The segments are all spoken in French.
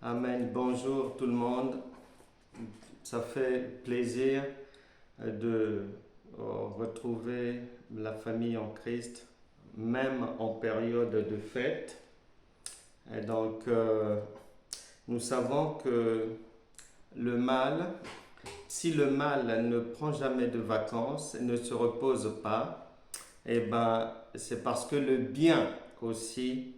Amen. Bonjour tout le monde. Ça fait plaisir de retrouver la famille en Christ, même en période de fête. Et donc, nous savons que le mal, si le mal ne prend jamais de vacances, ne se repose pas, eh ben, c'est parce que le bien aussi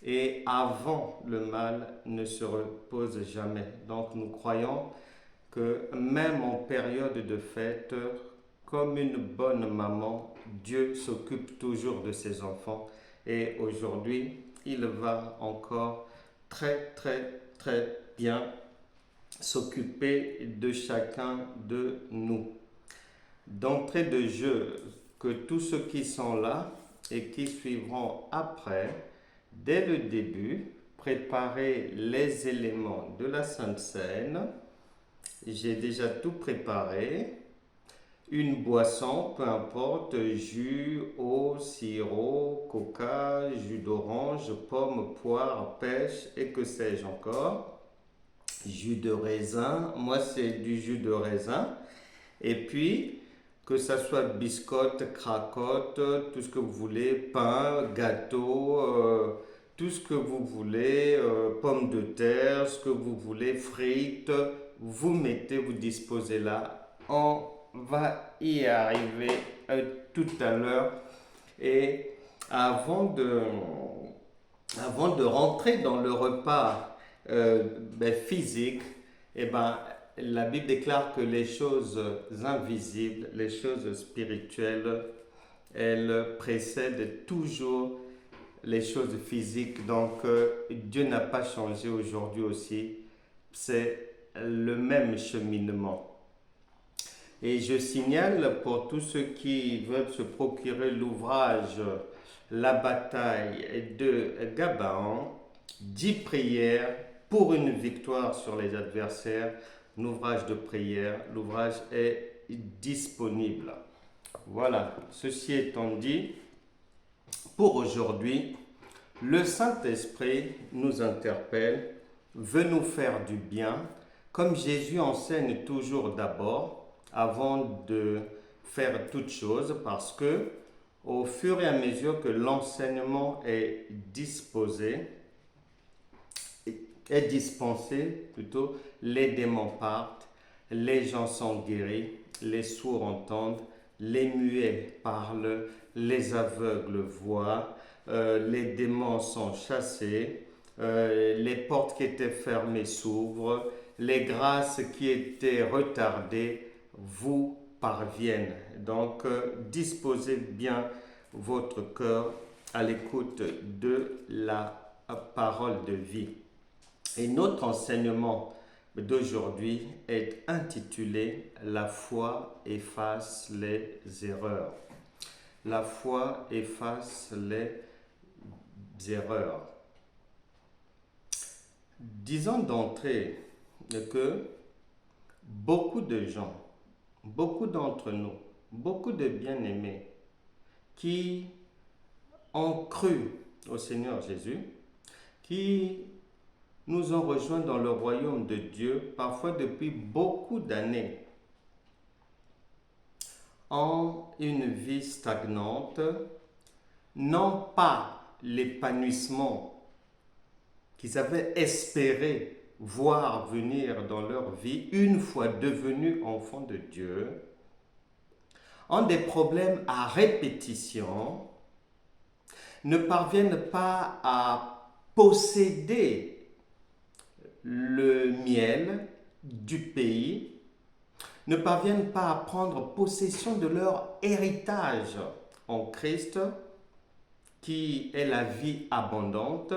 et avant le mal ne se repose jamais. Donc nous croyons que même en période de fête, comme une bonne maman, Dieu s'occupe toujours de ses enfants. Et aujourd'hui, il va encore très bien s'occuper de chacun de nous. D'entrée de jeu, que tous ceux qui sont là et qui suivront après, dès le début, préparez les éléments de la Sainte Seine. J'ai déjà tout préparé. Une boisson, peu importe, jus, eau, sirop, coca, jus d'orange, pomme, poire, pêche et que sais-je encore. Jus de raisin, moi c'est du jus de raisin. Et puis, que ça soit biscotte, cracotte, tout ce que vous voulez, pain, gâteau, tout ce que vous voulez, pommes de terre, ce que vous voulez, frites, vous mettez, vous disposez là. On va y arriver tout à l'heure. Et avant de, avant de rentrer dans le repas physique, eh ben, la Bible déclare que les choses invisibles, les choses spirituelles, elles précèdent toujours les choses physiques. Donc Dieu n'a pas changé aujourd'hui aussi. C'est le même cheminement. Et je signale pour tous ceux qui veulent se procurer l'ouvrage La bataille de Gabaon, 10 prières pour une victoire sur les adversaires, un ouvrage de prière. L'ouvrage est disponible. Voilà, ceci étant dit, pour aujourd'hui, le Saint-Esprit nous interpelle, veut nous faire du bien, comme Jésus enseigne toujours d'abord, avant de faire toute chose, parce que au fur et à mesure que l'enseignement est disposé, est dispensé plutôt, les démons partent, les gens sont guéris, les sourds entendent, les muets parlent, les aveugles voient, les démons sont chassés, les portes qui étaient fermées s'ouvrent, les grâces qui étaient retardées vous parviennent. Donc, disposez bien votre cœur à l'écoute de la parole de vie. Et notre enseignement d'aujourd'hui est intitulé La foi efface les erreurs. La foi efface les erreurs. Disons d'entrée que beaucoup de gens, beaucoup d'entre nous, beaucoup de bien-aimés qui ont cru au Seigneur Jésus, qui nous ont rejoints dans le royaume de Dieu, parfois depuis beaucoup d'années, ont une vie stagnante, n'ont pas l'épanouissement qu'ils avaient espéré voir venir dans leur vie une fois devenus enfants de Dieu, ont des problèmes à répétition, ne parviennent pas à posséder le miel du pays, ne parviennent pas à prendre possession de leur héritage en Christ, qui est la vie abondante,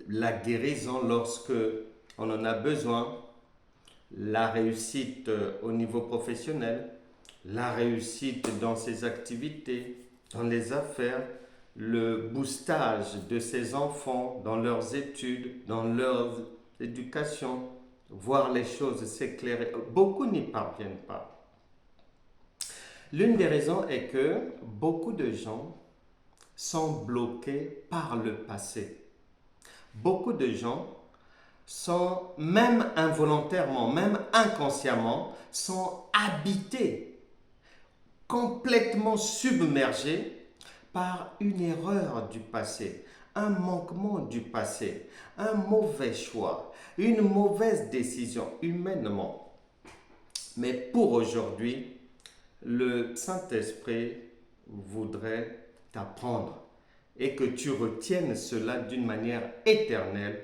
la guérison lorsque on en a besoin, la réussite au niveau professionnel, la réussite dans ses activités, dans les affaires, le boostage de ses enfants dans leurs études, dans leur éducation, voir les choses s'éclairer. Beaucoup n'y parviennent pas. L'une des raisons est que beaucoup de gens sont bloqués par le passé. beaucoup de gens sont, même involontairement, même inconsciemment, sont habités, complètement submergés par une erreur du passé, un manquement du passé, un mauvais choix, une mauvaise décision humainement. Mais pour aujourd'hui, le Saint-Esprit voudrait t'apprendre et que tu retiennes cela d'une manière éternelle,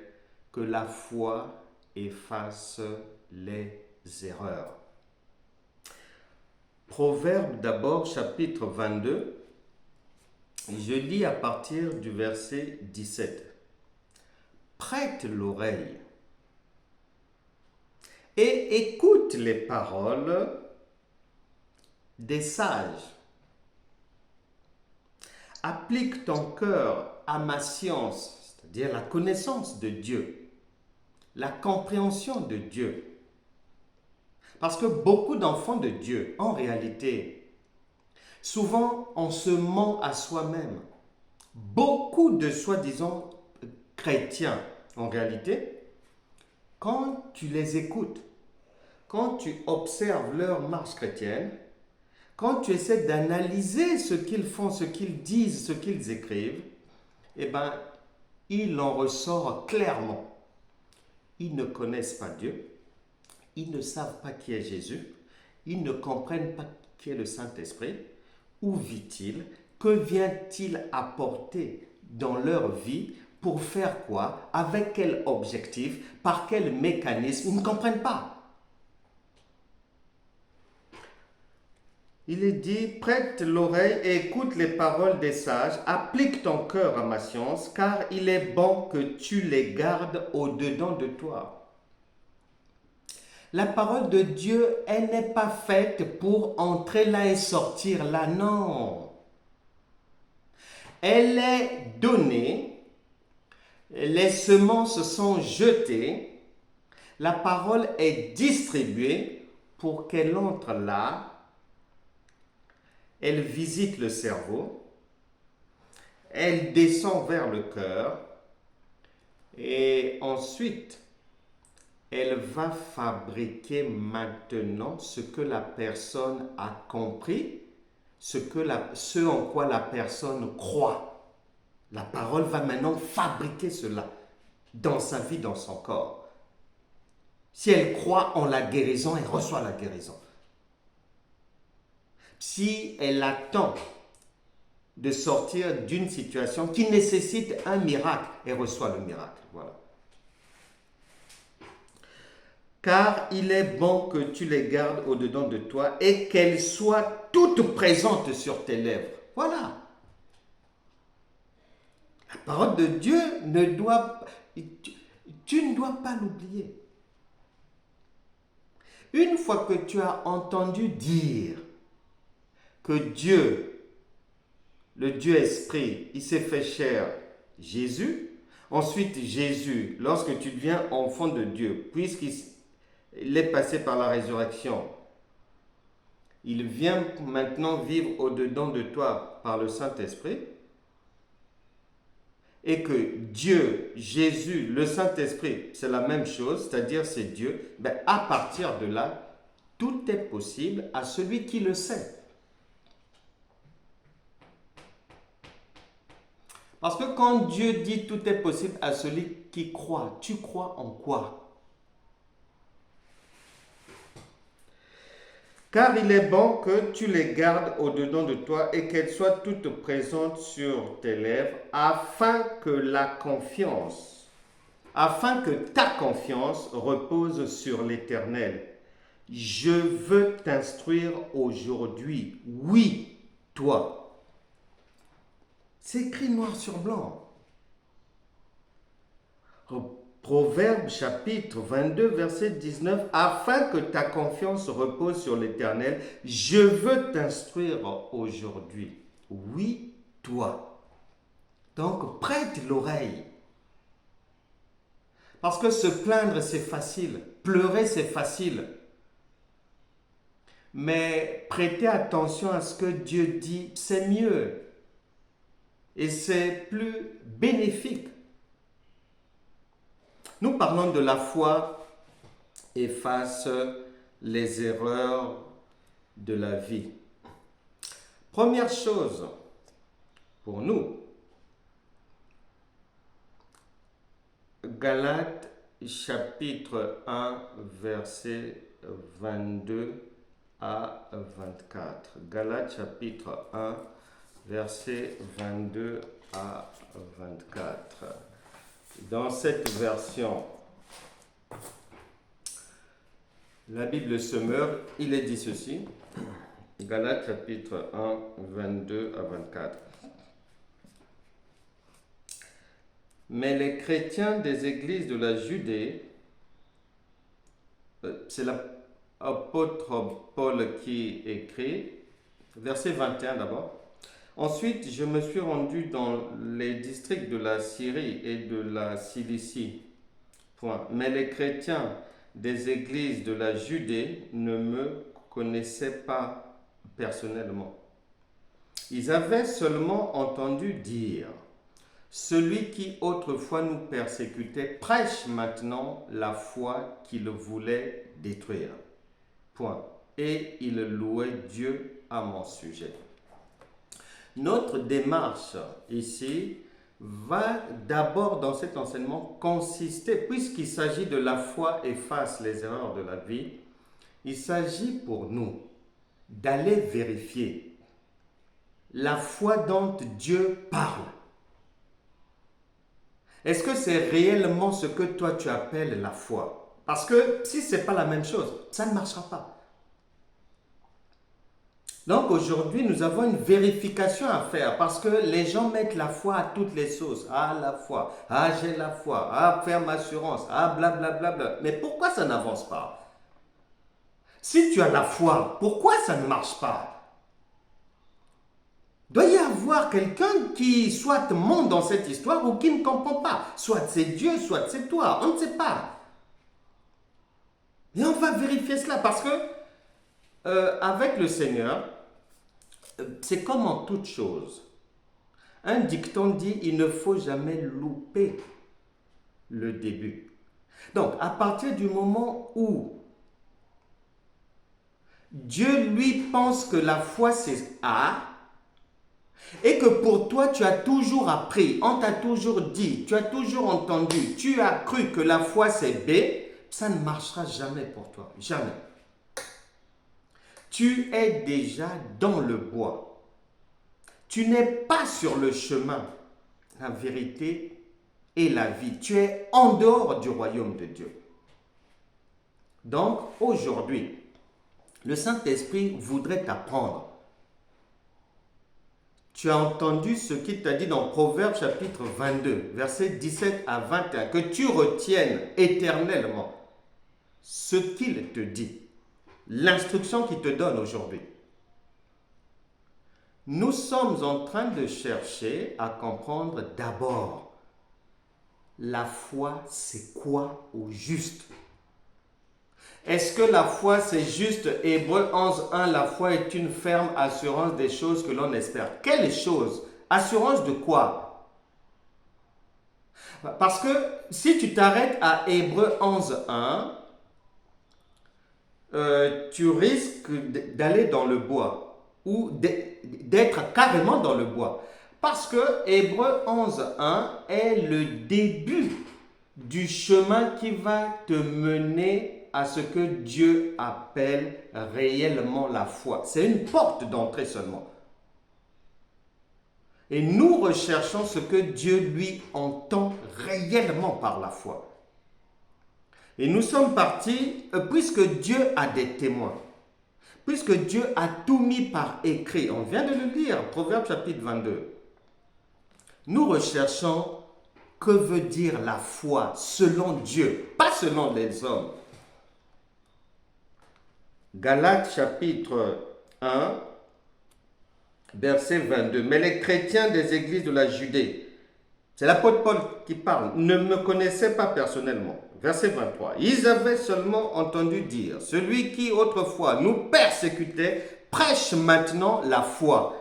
que la foi efface les erreurs. Proverbe d'abord, chapitre 22, je lis à partir du verset 17. Prête l'oreille et écoute les paroles des sages. Applique ton cœur à ma science, c'est-à-dire la connaissance de Dieu, la compréhension de Dieu. Parce que beaucoup d'enfants de Dieu, en réalité, souvent on se ment à soi-même. Beaucoup de soi-disant chrétiens, en réalité, quand tu les écoutes, quand tu observes leur marche chrétienne, quand tu essaies d'analyser ce qu'ils font, ce qu'ils disent, ce qu'ils écrivent, eh bien, il en ressort clairement. Ils ne connaissent pas Dieu, ils ne savent pas qui est Jésus, ils ne comprennent pas qui est le Saint-Esprit, où vit-il, que vient-il apporter dans leur vie, pour faire quoi, avec quel objectif, par quel mécanisme, ils ne comprennent pas. Il est dit, prête l'oreille et écoute les paroles des sages, applique ton cœur à ma science, car il est bon que tu les gardes au-dedans de toi. La parole de Dieu, elle n'est pas faite pour entrer là et sortir là, non. Elle est donnée, les semences sont jetées, la parole est distribuée pour qu'elle entre là. Elle visite le cerveau, elle descend vers le cœur et ensuite, elle va fabriquer maintenant ce que la personne a compris, ce en quoi la personne croit. La parole va maintenant fabriquer cela dans sa vie, dans son corps. Si elle croit en la guérison, elle reçoit la guérison. Si elle attend de sortir d'une situation qui nécessite un miracle, elle reçoit le miracle. Voilà. Car il est bon que tu les gardes au-dedans de toi et qu'elles soient toutes présentes sur tes lèvres. Voilà. La parole de Dieu tu ne dois pas l'oublier. Une fois que tu as entendu dire que Dieu, le Dieu Esprit, il s'est fait chair, Jésus. Ensuite, Jésus, lorsque tu deviens enfant de Dieu, puisqu'il est passé par la résurrection, il vient maintenant vivre au-dedans de toi par le Saint-Esprit. Et que Dieu, Jésus, le Saint-Esprit, c'est la même chose, c'est-à-dire c'est Dieu, ben à partir de là, tout est possible à celui qui le sait. Parce que quand Dieu dit tout est possible à celui qui croit, tu crois en quoi? Car il est bon que tu les gardes au-dedans de toi et qu'elles soient toutes présentes sur tes lèvres, afin que ta confiance repose sur l'Éternel. Je veux t'instruire aujourd'hui. Oui, toi. C'est écrit noir sur blanc. Proverbe chapitre 22, verset 19. Afin que ta confiance repose sur l'Éternel, je veux t'instruire aujourd'hui. Oui, toi. Donc, prête l'oreille. Parce que se plaindre, c'est facile. Pleurer, c'est facile. Mais prêter attention à ce que Dieu dit, c'est mieux. Et c'est plus bénéfique. Nous parlons de la foi efface les erreurs de la vie. Première chose pour nous, Galates chapitre 1, verset 22 à 24. Galates chapitre 1, verset 22 à 24. Dans cette version, la Bible se meurt, il est dit ceci. Galates chapitre 1, 22 à 24. Mais les chrétiens des églises de la Judée, c'est l'apôtre Paul qui écrit, verset 21 d'abord. Ensuite, je me suis rendu dans les districts de la Syrie et de la Cilicie. Point. Mais les chrétiens des églises de la Judée ne me connaissaient pas personnellement. Ils avaient seulement entendu dire: celui qui autrefois nous persécutait prêche maintenant la foi qu'il voulait détruire. Point. Et il louait Dieu à mon sujet. Notre démarche ici va d'abord dans cet enseignement consister, puisqu'il s'agit de la foi efface les erreurs de la vie, il s'agit pour nous d'aller vérifier la foi dont Dieu parle. Est-ce que c'est réellement ce que toi tu appelles la foi? Parce que si ce n'est pas la même chose, ça ne marchera pas. Donc aujourd'hui, nous avons une vérification à faire parce que les gens mettent la foi à toutes les sauces. Ah, la foi, ah, j'ai la foi, ah, ferme assurance, ah, blablabla. Bla, bla. Mais pourquoi ça n'avance pas? Si tu as la foi, pourquoi ça ne marche pas? Il doit y avoir quelqu'un qui soit monte dans cette histoire ou qui ne comprend pas. Soit c'est Dieu, soit c'est toi, on ne sait pas. Et on va vérifier cela parce que avec le Seigneur, c'est comme en toute chose. Un dicton dit: il ne faut jamais louper le début. Donc, à partir du moment où Dieu, lui, pense que la foi c'est A, et que pour toi, tu as toujours appris, on t'a toujours dit, tu as toujours entendu, tu as cru que la foi c'est B, ça ne marchera jamais pour toi. Jamais. Tu es déjà dans le bois. Tu n'es pas sur le chemin, la vérité et la vie. Tu es en dehors du royaume de Dieu. Donc, aujourd'hui, le Saint-Esprit voudrait t'apprendre. Tu as entendu ce qu'il t'a dit dans Proverbes chapitre 22, versets 17 à 21, que tu retiennes éternellement ce qu'il te dit. L'instruction qu'il te donne aujourd'hui. Nous sommes en train de chercher à comprendre d'abord la foi, c'est quoi au juste? Est-ce que la foi, c'est juste Hébreux 11.1, la foi est une ferme assurance des choses que l'on espère? Quelle chose? Assurance de quoi? Parce que si tu t'arrêtes à Hébreux 11.1, tu risques d'aller dans le bois ou d'être carrément dans le bois. Parce que Hébreux 11.1 est le début du chemin qui va te mener à ce que Dieu appelle réellement la foi. C'est une porte d'entrée seulement. Et nous recherchons ce que Dieu lui entend réellement par la foi. Et nous sommes partis, puisque Dieu a des témoins, puisque Dieu a tout mis par écrit, on vient de le lire, Proverbe chapitre 22. Nous recherchons que veut dire la foi selon Dieu, pas selon les hommes. Galates chapitre 1, verset 22. Mais les chrétiens des églises de la Judée, c'est l'apôtre Paul qui parle, ne me connaissaient pas personnellement. Verset 23. Ils avaient seulement entendu dire: celui qui autrefois nous persécutait prêche maintenant la foi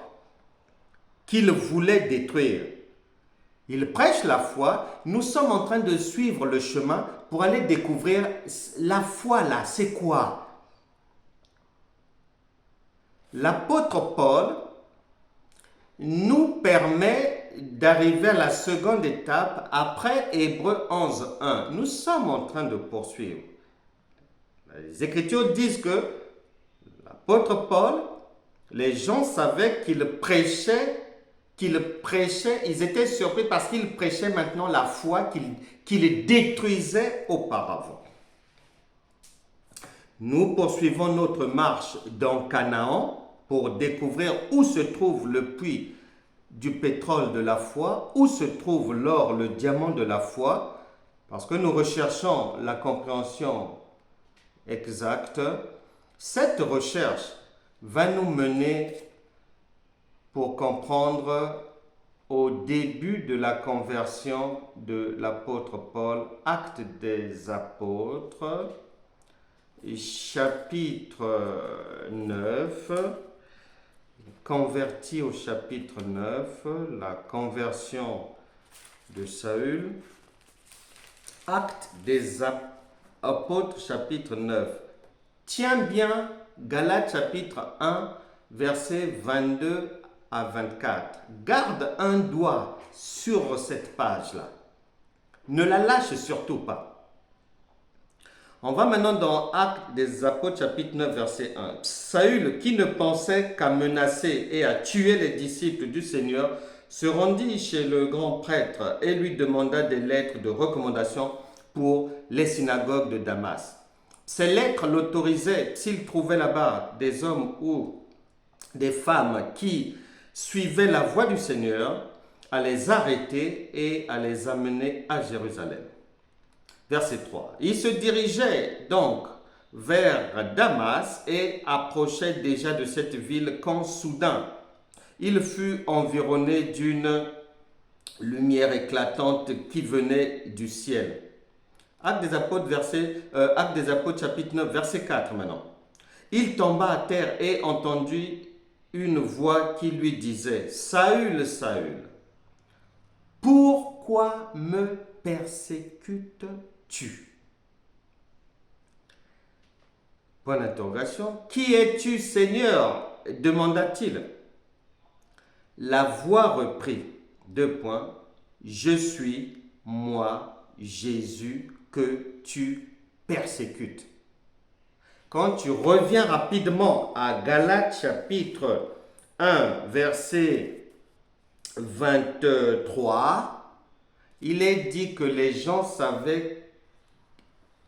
qu'il voulait détruire. Il prêche la foi. Nous sommes en train de suivre le chemin pour aller découvrir la foi là. C'est quoi? L'apôtre Paul nous permet d'arriver à la seconde étape après Hébreux 11:1. Nous sommes en train de poursuivre. Les Écritures disent que l'apôtre Paul, les gens savaient qu'il prêchait, ils étaient surpris parce qu'il prêchait maintenant la foi qu'il détruisait auparavant. Nous poursuivons notre marche dans Canaan pour découvrir où se trouve le puits du pétrole de la foi, où se trouve l'or, le diamant de la foi, parce que nous recherchons la compréhension exacte. Cette recherche va nous mener pour comprendre au début de la conversion de l'apôtre Paul, Actes des Apôtres, chapitre 9, converti au chapitre 9, la conversion de Saül. Actes des Apôtres, chapitre 9. Tiens bien Galates, chapitre 1, versets 22 à 24. Garde un doigt sur cette page-là. Ne la lâche surtout pas. On va maintenant dans Actes des Apôtres, chapitre 9, verset 1. Saül, qui ne pensait qu'à menacer et à tuer les disciples du Seigneur, se rendit chez le grand prêtre et lui demanda des lettres de recommandation pour les synagogues de Damas. Ces lettres l'autorisaient, s'il trouvait là-bas des hommes ou des femmes qui suivaient la voie du Seigneur, à les arrêter et à les amener à Jérusalem. Verset 3. Il se dirigeait donc vers Damas et approchait déjà de cette ville quand soudain, il fut environné d'une lumière éclatante qui venait du ciel. Actes des Apôtres, chapitre 9, verset 4 maintenant. Il tomba à terre et entendit une voix qui lui disait « Saül, Saül, pourquoi me persécutes-tu » Point d'interrogation. « Qui es-tu, Seigneur » demanda-t-il. La voix reprit, : « Je suis, moi, Jésus, que tu persécutes. » Quand tu reviens rapidement à Galates chapitre 1, verset 23, il est dit que les gens savaient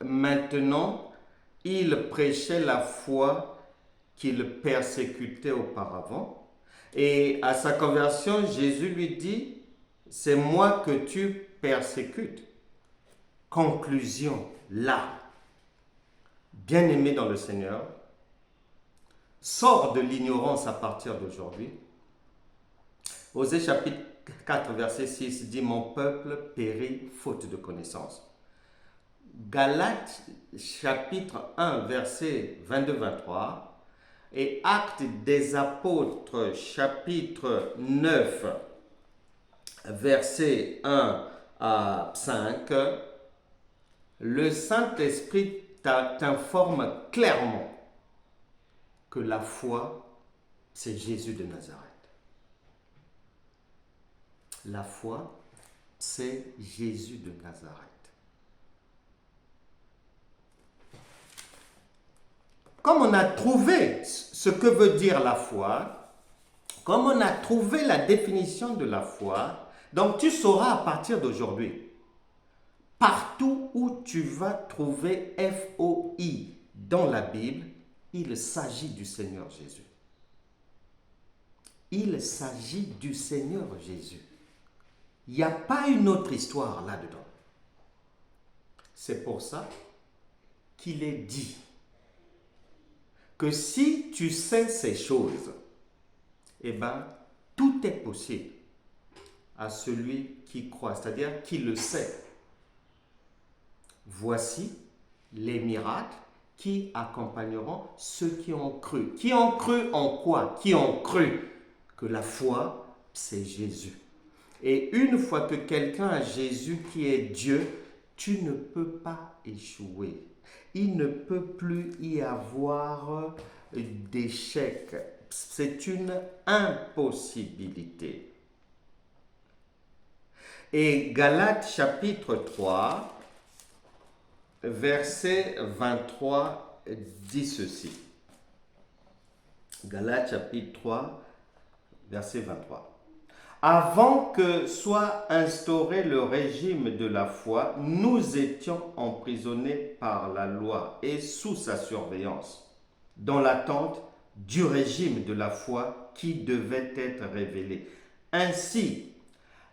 maintenant, il prêchait la foi qu'il persécutait auparavant. Et à sa conversion, Jésus lui dit, c'est moi que tu persécutes. Conclusion, là, bien-aimé dans le Seigneur, sors de l'ignorance à partir d'aujourd'hui. Osée chapitre 4, verset 6 dit « Mon peuple périt faute de connaissance ». Galates chapitre 1, verset 22-23 et Actes des Apôtres chapitre 9, verset 1 à 5, le Saint-Esprit t'informe clairement que la foi, c'est Jésus de Nazareth. La foi, c'est Jésus de Nazareth. Comme on a trouvé ce que veut dire la foi, comme on a trouvé la définition de la foi, donc tu sauras à partir d'aujourd'hui, partout où tu vas trouver F-O-I dans la Bible, il s'agit du Seigneur Jésus. Il s'agit du Seigneur Jésus. Il n'y a pas une autre histoire là-dedans. C'est pour ça qu'il est dit que si tu sais ces choses, eh bien, tout est possible à celui qui croit, c'est-à-dire qui le sait. Voici les miracles qui accompagneront ceux qui ont cru. Qui ont cru en quoi? Qui ont cru que la foi, c'est Jésus. Et une fois que quelqu'un a Jésus qui est Dieu, tu ne peux pas échouer. Il ne peut plus y avoir d'échec. C'est une impossibilité. Et Galates chapitre 3, verset 23 dit ceci. Galates chapitre 3, verset 23. Avant que soit instauré le régime de la foi, nous étions emprisonnés par la loi et sous sa surveillance, dans l'attente du régime de la foi qui devait être révélé. Ainsi,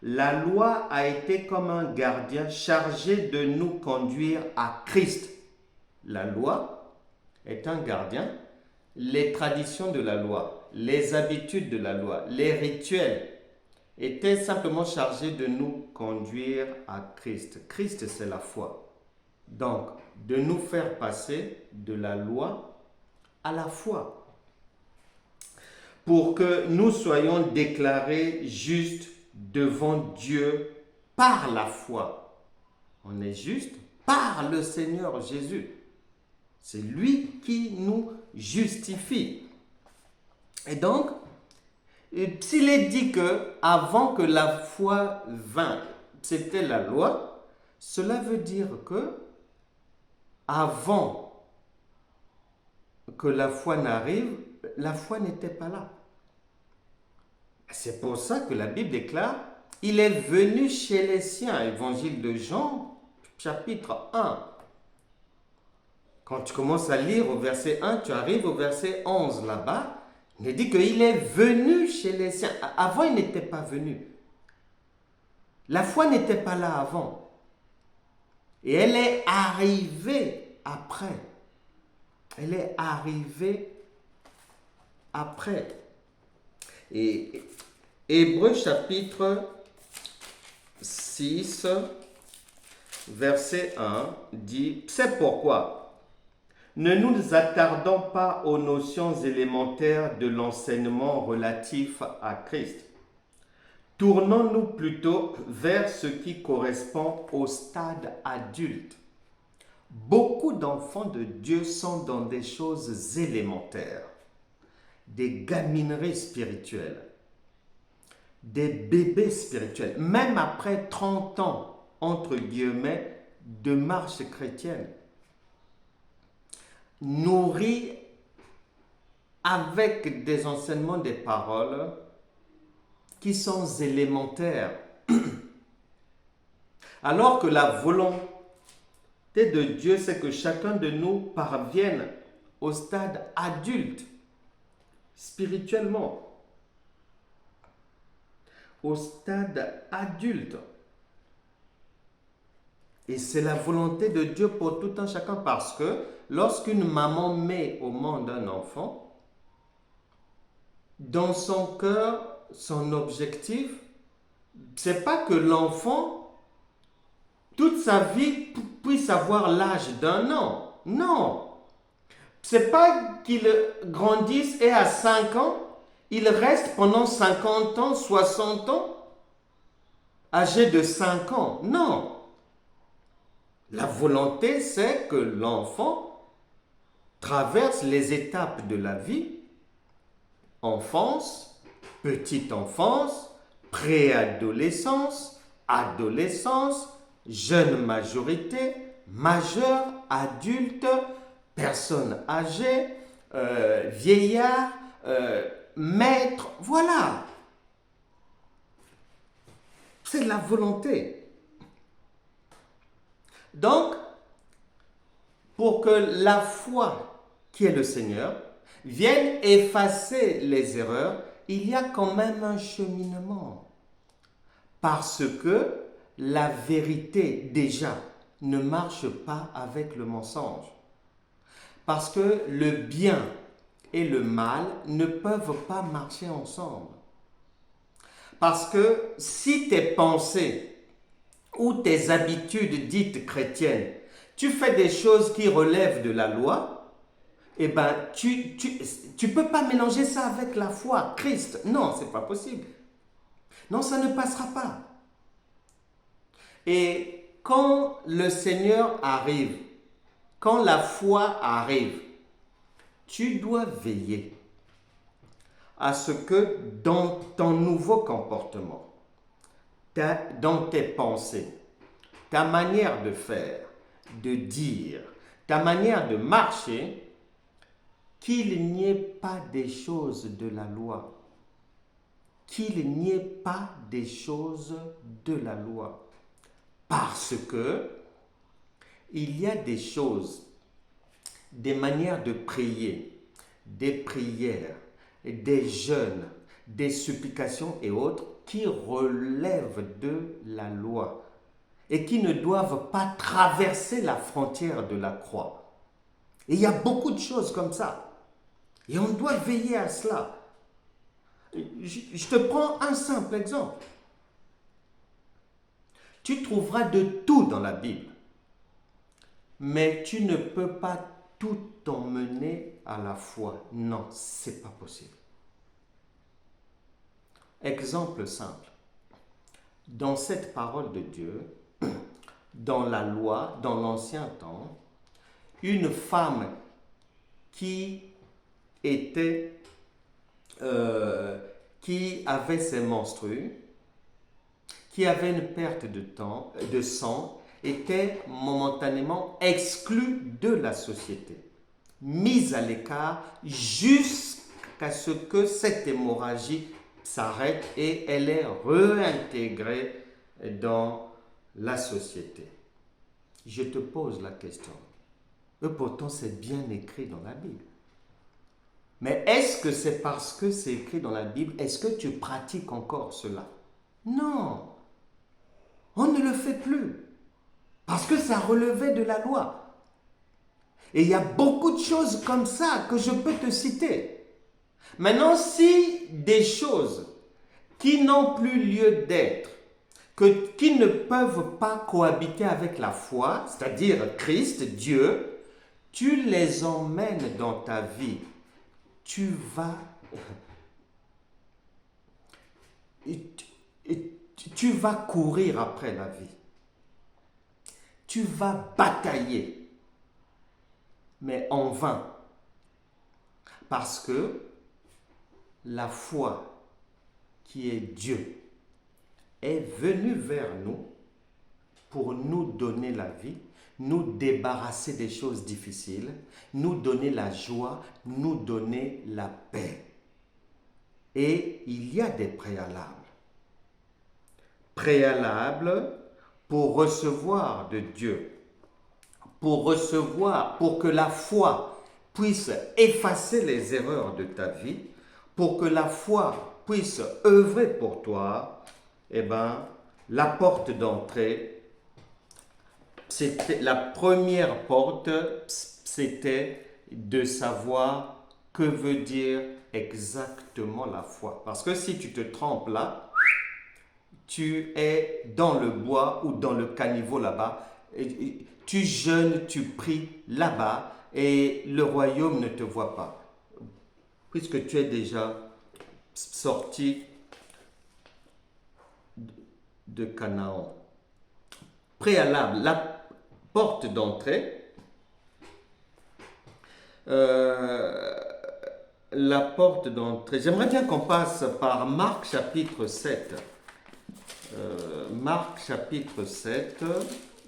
la loi a été comme un gardien chargé de nous conduire à Christ. La loi est un gardien. Les traditions de la loi, les habitudes de la loi, les rituels étaient simplement chargés de nous conduire à Christ. Christ, c'est la foi. Donc, de nous faire passer de la loi à la foi, pour que nous soyons déclarés justes devant Dieu par la foi. On est juste par le Seigneur Jésus. C'est lui qui nous justifie. Et donc, s'il est dit que avant que la foi vînt, c'était la loi, cela veut dire que avant que la foi n'arrive, la foi n'était pas là. C'est pour ça que la Bible déclare, il est venu chez les siens, Évangile de Jean, chapitre 1. Quand tu commences à lire au verset 1, tu arrives au verset 11 là-bas, il dit qu'il est venu chez les siens. Avant, il n'était pas venu. La foi n'était pas là avant. Et elle est arrivée après. Elle est arrivée après. Et Hébreux chapitre 6, verset 1 dit, c'est pourquoi ne nous attardons pas aux notions élémentaires de l'enseignement relatif à Christ. Tournons-nous plutôt vers ce qui correspond au stade adulte. Beaucoup d'enfants de Dieu sont dans des choses élémentaires, des gamineries spirituelles, des bébés spirituels, même après 30 ans, entre guillemets, de marche chrétienne, nourris avec des enseignements des paroles qui sont élémentaires. Alors que la volonté de Dieu, c'est que chacun de nous parvienne au stade adulte, spirituellement. Au stade adulte. Et c'est la volonté de Dieu pour tout un chacun, parce que lorsqu'une maman met au monde un enfant, dans son cœur, son objectif, c'est pas que l'enfant, toute sa vie, puisse avoir l'âge d'un an. Non. C'est pas qu'il grandisse et à 5 ans, il reste pendant 50 ans, 60 ans, âgé de 5 ans. Non. La volonté, c'est que l'enfant traverse les étapes de la vie, enfance, petite enfance, préadolescence, adolescence, jeune majorité, majeur, adulte, personne âgée, vieillard, maître, voilà. C'est la volonté. Donc, pour que la foi, qui est le Seigneur, vienne effacer les erreurs, il y a quand même un cheminement. Parce que la vérité, déjà, ne marche pas avec le mensonge. Parce que le bien et le mal ne peuvent pas marcher ensemble. Parce que si tes pensées ou tes habitudes dites chrétiennes, tu fais des choses qui relèvent de la loi, eh ben, tu peux pas mélanger ça avec la foi, Christ. Non, c'est pas possible. Non, ça ne passera pas. Et quand le Seigneur arrive, quand la foi arrive, tu dois veiller à ce que dans ton nouveau comportement, dans tes pensées, ta manière de faire, de dire, ta manière de marcher, qu'il n'y ait pas des choses de la loi. Qu'il n'y ait pas des choses de la loi. Parce que il y a des choses, des manières de prier, des prières, des jeûnes, des supplications et autres qui relèvent de la loi et qui ne doivent pas traverser la frontière de la croix. Et il y a beaucoup de choses comme ça. Et on doit veiller à cela. Je te prends un simple exemple. Tu trouveras de tout dans la Bible, mais tu ne peux pas tout emmener à la foi. Non, c'est pas possible. Exemple simple. Dans cette parole de Dieu, dans la loi, dans l'ancien temps, une femme qui était, qui avait ses menstrues, qui avait une perte de sang, était momentanément exclue de la société, mise à l'écart jusqu'à ce que cette hémorragie s'arrête et elle est réintégrée dans la société. Je te pose la question. Et pourtant, c'est bien écrit dans la Bible. Mais est-ce que c'est parce que c'est écrit dans la Bible, est-ce que tu pratiques encore cela? Non. On ne le fait plus. Parce que ça relevait de la loi. Et il y a beaucoup de choses comme ça que je peux te citer. Maintenant, des choses qui n'ont plus lieu d'être, qui ne peuvent pas cohabiter avec la foi, c'est-à-dire Christ, Dieu, tu les emmènes dans ta vie, tu vas courir après la vie. Tu vas batailler, mais en vain. Parce que la foi qui est Dieu est venue vers nous pour nous donner la vie, nous débarrasser des choses difficiles, nous donner la joie, nous donner la paix. Et il y a des préalables. Préalables pour recevoir de Dieu, pour que la foi puisse effacer les erreurs de ta vie, pour que la foi puisse œuvrer pour toi, eh bien, la porte d'entrée, la première porte, c'était de savoir que veut dire exactement la foi. Parce que si tu te trompes là, tu es dans le bois ou dans le caniveau là-bas, tu jeûnes, tu pries là-bas et le royaume ne te voit pas. Puisque tu es déjà sorti de Canaan. Préalable, la porte d'entrée, la porte d'entrée. J'aimerais bien qu'on passe par Marc chapitre 7. Marc chapitre 7,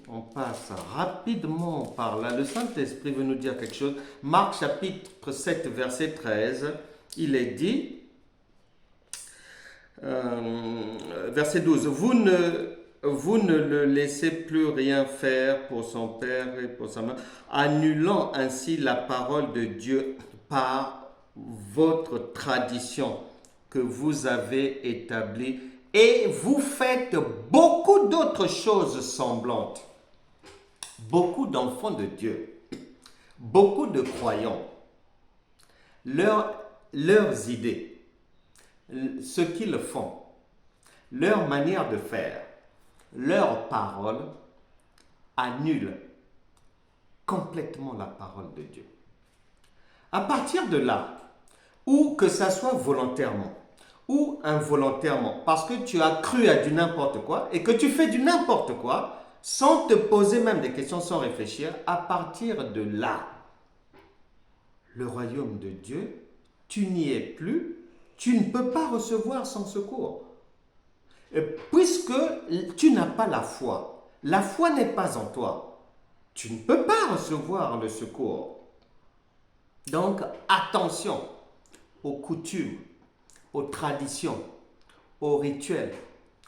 on passe rapidement par là. Le Saint-Esprit veut nous dire quelque chose. Marc chapitre 7, verset 13, il est dit, verset 12, vous ne le laissez plus rien faire pour son père et pour sa mère, annulant ainsi la parole de Dieu par votre tradition que vous avez établie. Et vous faites beaucoup d'autres choses semblantes. Beaucoup d'enfants de Dieu, beaucoup de croyants, leurs idées, ce qu'ils font, leur manière de faire, leurs paroles annulent complètement la parole de Dieu. À partir de là, ou que ça soit volontairement, ou involontairement, parce que tu as cru à du n'importe quoi et que tu fais du n'importe quoi sans te poser même des questions, sans réfléchir, à partir de là, le royaume de Dieu, tu n'y es plus, tu ne peux pas recevoir son secours. Puisque tu n'as pas la foi n'est pas en toi, tu ne peux pas recevoir le secours. Donc attention aux coutumes, aux traditions, aux rituels,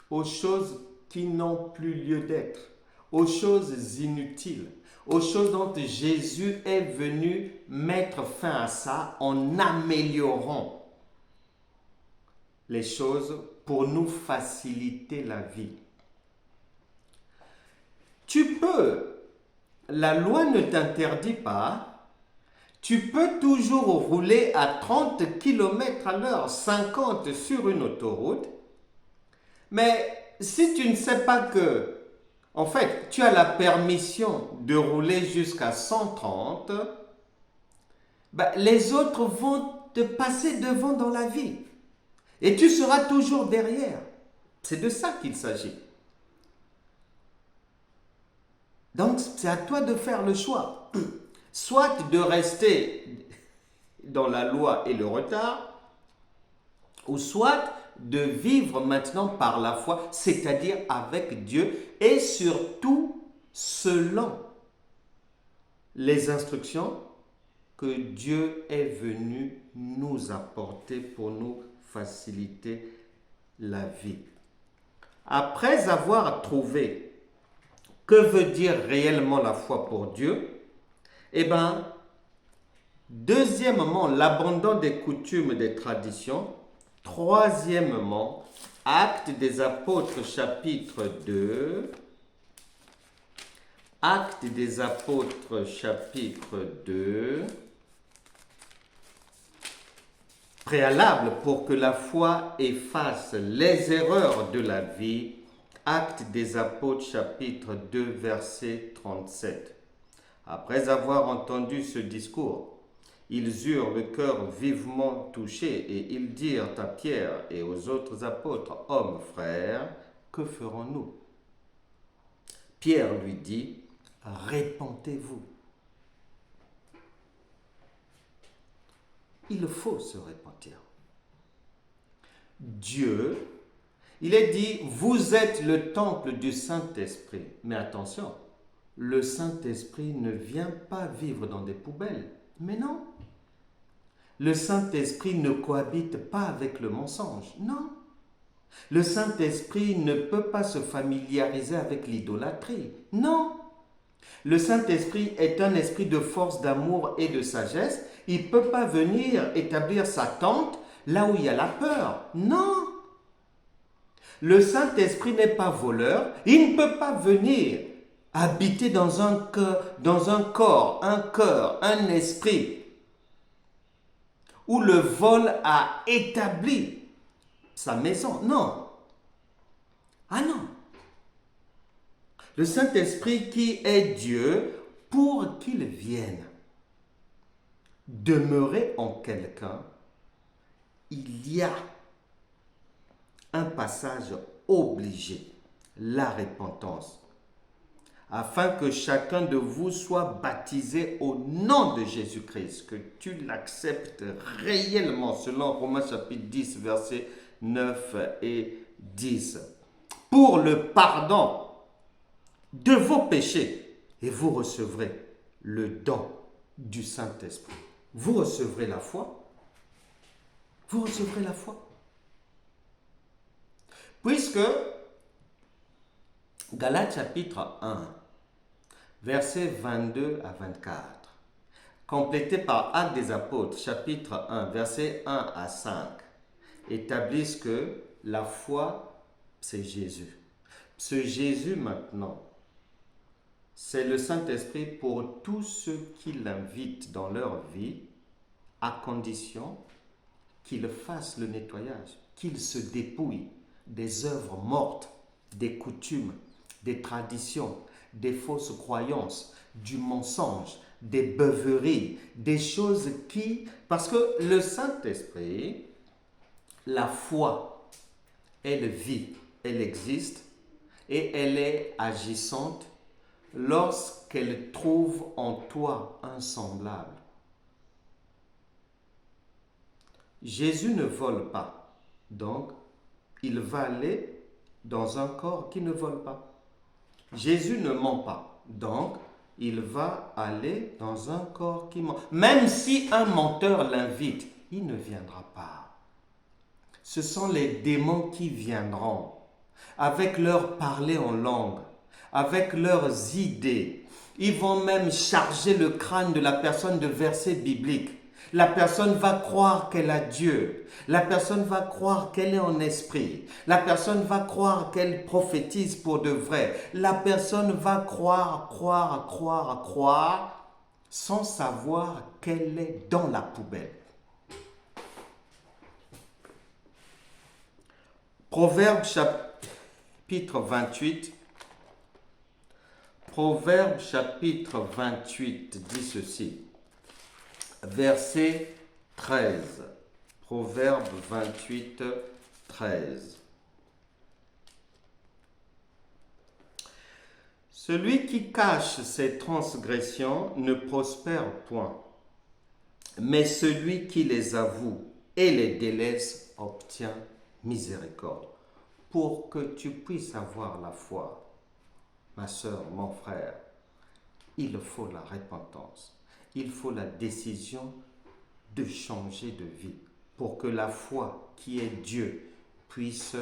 aux choses qui n'ont plus lieu d'être, aux choses inutiles, aux choses dont Jésus est venu mettre fin à ça en améliorant les choses pour nous faciliter la vie. La loi ne t'interdit pas, tu peux toujours rouler à 30 km à l'heure, 50 sur une autoroute, mais si tu ne sais pas que, en fait, tu as la permission de rouler jusqu'à 130, les autres vont te passer devant dans la vie. Et tu seras toujours derrière. C'est de ça qu'il s'agit. Donc, c'est à toi de faire le choix. Soit de rester dans la loi et le retard, ou soit de vivre maintenant par la foi, c'est-à-dire avec Dieu, et surtout selon les instructions que Dieu est venu nous apporter pour nous faciliter la vie. Après avoir trouvé que veut dire réellement la foi pour Dieu, deuxièmement, l'abandon des coutumes et des traditions. Troisièmement, Actes des Apôtres chapitre 2. Actes des Apôtres chapitre 2. Préalable pour que la foi efface les erreurs de la vie. Actes des Apôtres chapitre 2 verset 37. Après avoir entendu ce discours, ils eurent le cœur vivement touché et ils dirent à Pierre et aux autres apôtres, « Hommes, frères, que ferons-nous » Pierre lui dit, « Répentez-vous. » Il faut se repentir. Dieu, il est dit, vous êtes le temple du Saint-Esprit. Mais attention, le Saint-Esprit ne vient pas vivre dans des poubelles. Mais non. Le Saint-Esprit ne cohabite pas avec le mensonge. Non. Le Saint-Esprit ne peut pas se familiariser avec l'idolâtrie. Non. Le Saint-Esprit est un esprit de force, d'amour et de sagesse. Il ne peut pas venir établir sa tente là où il y a la peur. Non. Le Saint-Esprit n'est pas voleur. Il ne peut pas venir habiter dans un corps, un cœur, un esprit où le vol a établi sa maison. Non. Ah non. Le Saint-Esprit qui est Dieu, pour qu'il vienne demeurer en quelqu'un, il y a un passage obligé, la repentance, afin que chacun de vous soit baptisé au nom de Jésus-Christ, que tu l'acceptes réellement, selon Romains chapitre 10, versets 9 et 10, pour le pardon de vos péchés, et vous recevrez le don du Saint-Esprit. Vous recevrez la foi. Vous recevrez la foi. Puisque Galates chapitre 1, versets 22 à 24, complété par Actes des Apôtres chapitre 1, versets 1 à 5, établissent que la foi, c'est Jésus. Ce Jésus maintenant, c'est le Saint-Esprit pour tous ceux qui l'invitent dans leur vie, à condition qu'ils fassent le nettoyage, qu'ils se dépouillent des œuvres mortes, des coutumes, des traditions, des fausses croyances, du mensonge, des beuveries, des choses qui... Parce que le Saint-Esprit, La foi, elle vit, elle existe et elle est agissante lorsqu'elle trouve en toi un semblable. Jésus ne vole pas, donc il va aller dans un corps qui ne vole pas. Jésus ne ment pas, donc il va aller dans un corps qui ment. Même si un menteur l'invite, il ne viendra pas. Ce sont les démons qui viendront avec leur parler en langue, avec leurs idées. Ils vont même charger le crâne de la personne de versets bibliques. La personne va croire qu'elle a Dieu. La personne va croire qu'elle est en esprit. La personne va croire qu'elle prophétise pour de vrai. La personne va croire, sans savoir qu'elle est dans la poubelle. Proverbe chapitre 28. Proverbe chapitre 28 dit ceci. Verset 13. Proverbe 28, 13. Celui qui cache ses transgressions ne prospère point, mais celui qui les avoue et les délaisse obtient miséricorde. Pour que tu puisses avoir la foi, ma soeur, mon frère, il faut la repentance. Il faut la décision de changer de vie pour que la foi qui est Dieu puisse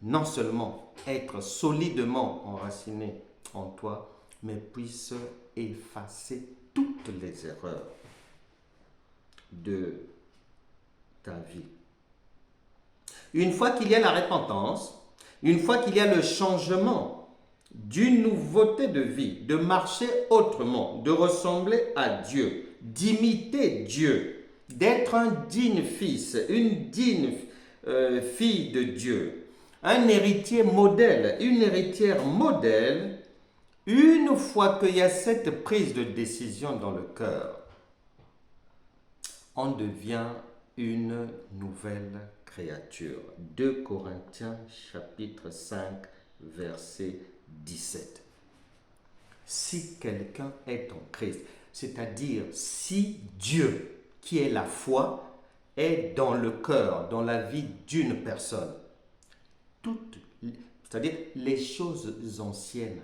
non seulement être solidement enracinée en toi, mais puisse effacer toutes les erreurs de ta vie. Une fois qu'il y a la repentance, une fois qu'il y a le changement d'une nouveauté de vie, de marcher autrement, de ressembler à Dieu, d'imiter Dieu, d'être un digne fils, une digne fille de Dieu, un héritier modèle, une héritière modèle, une fois qu'il y a cette prise de décision dans le cœur, on devient une nouvelle créature. 2 Corinthiens chapitre 5, verset 17. Si quelqu'un est en Christ, c'est-à-dire si Dieu, qui est la foi, est dans le cœur, dans la vie d'une personne, c'est-à-dire les choses anciennes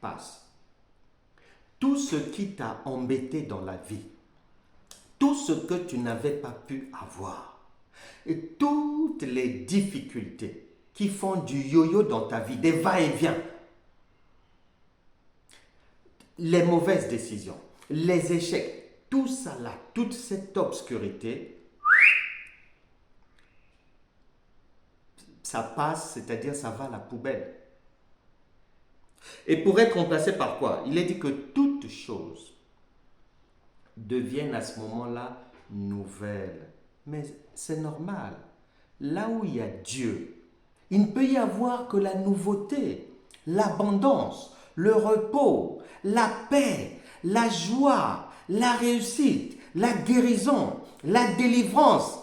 passent. Tout ce qui t'a embêté dans la vie, tout ce que tu n'avais pas pu avoir, et toutes les difficultés qui font du yo-yo dans ta vie, des va-et-vient, les mauvaises décisions, les échecs, tout ça là, toute cette obscurité, ça passe, c'est-à-dire ça va à la poubelle. Et pour être remplacé par quoi? Il est dit que toutes choses deviennent à ce moment-là nouvelles. Mais c'est normal. Là où il y a Dieu, il ne peut y avoir que la nouveauté, l'abondance, le repos, la paix, la joie, la réussite, la guérison, la délivrance.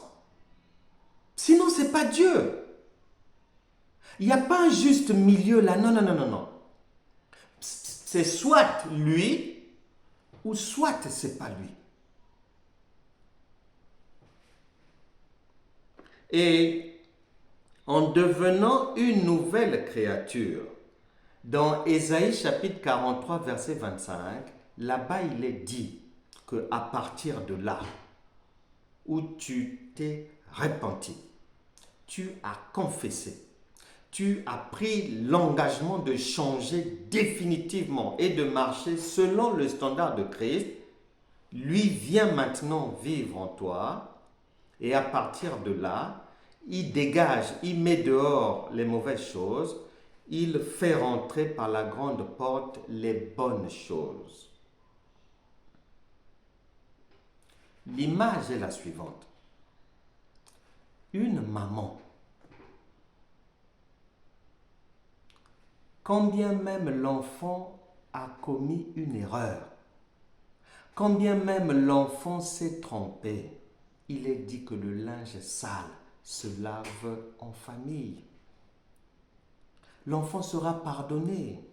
Sinon, ce n'est pas Dieu. Il n'y a pas un juste milieu là. Non, non, non, non, non. C'est soit lui ou soit ce n'est pas lui. Et en devenant une nouvelle créature, dans Ésaïe chapitre 43, verset 25, là-bas il est dit qu'à partir de là, où tu t'es repenti, tu as confessé, tu as pris l'engagement de changer définitivement et de marcher selon le standard de Christ, lui vient maintenant vivre en toi et à partir de là, il dégage, il met dehors les mauvaises choses, il fait rentrer par la grande porte les bonnes choses. L'image est la suivante. Une maman, quand bien même l'enfant a commis une erreur, quand bien même l'enfant s'est trompé, il est dit que le linge sale se lave en famille. L'enfant sera pardonné.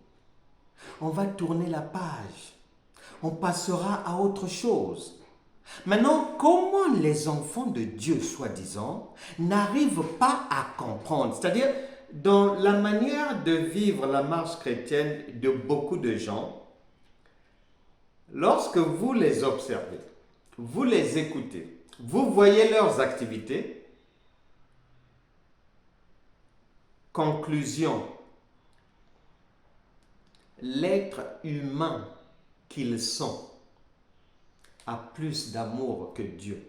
On va tourner la page. On passera à autre chose. Maintenant, comment les enfants de Dieu, soi-disant, n'arrivent pas à comprendre, c'est-à-dire dans la manière de vivre la marche chrétienne de beaucoup de gens, lorsque vous les observez, vous les écoutez, vous voyez leurs activités, conclusion, l'être humain qu'ils sont a plus d'amour que Dieu.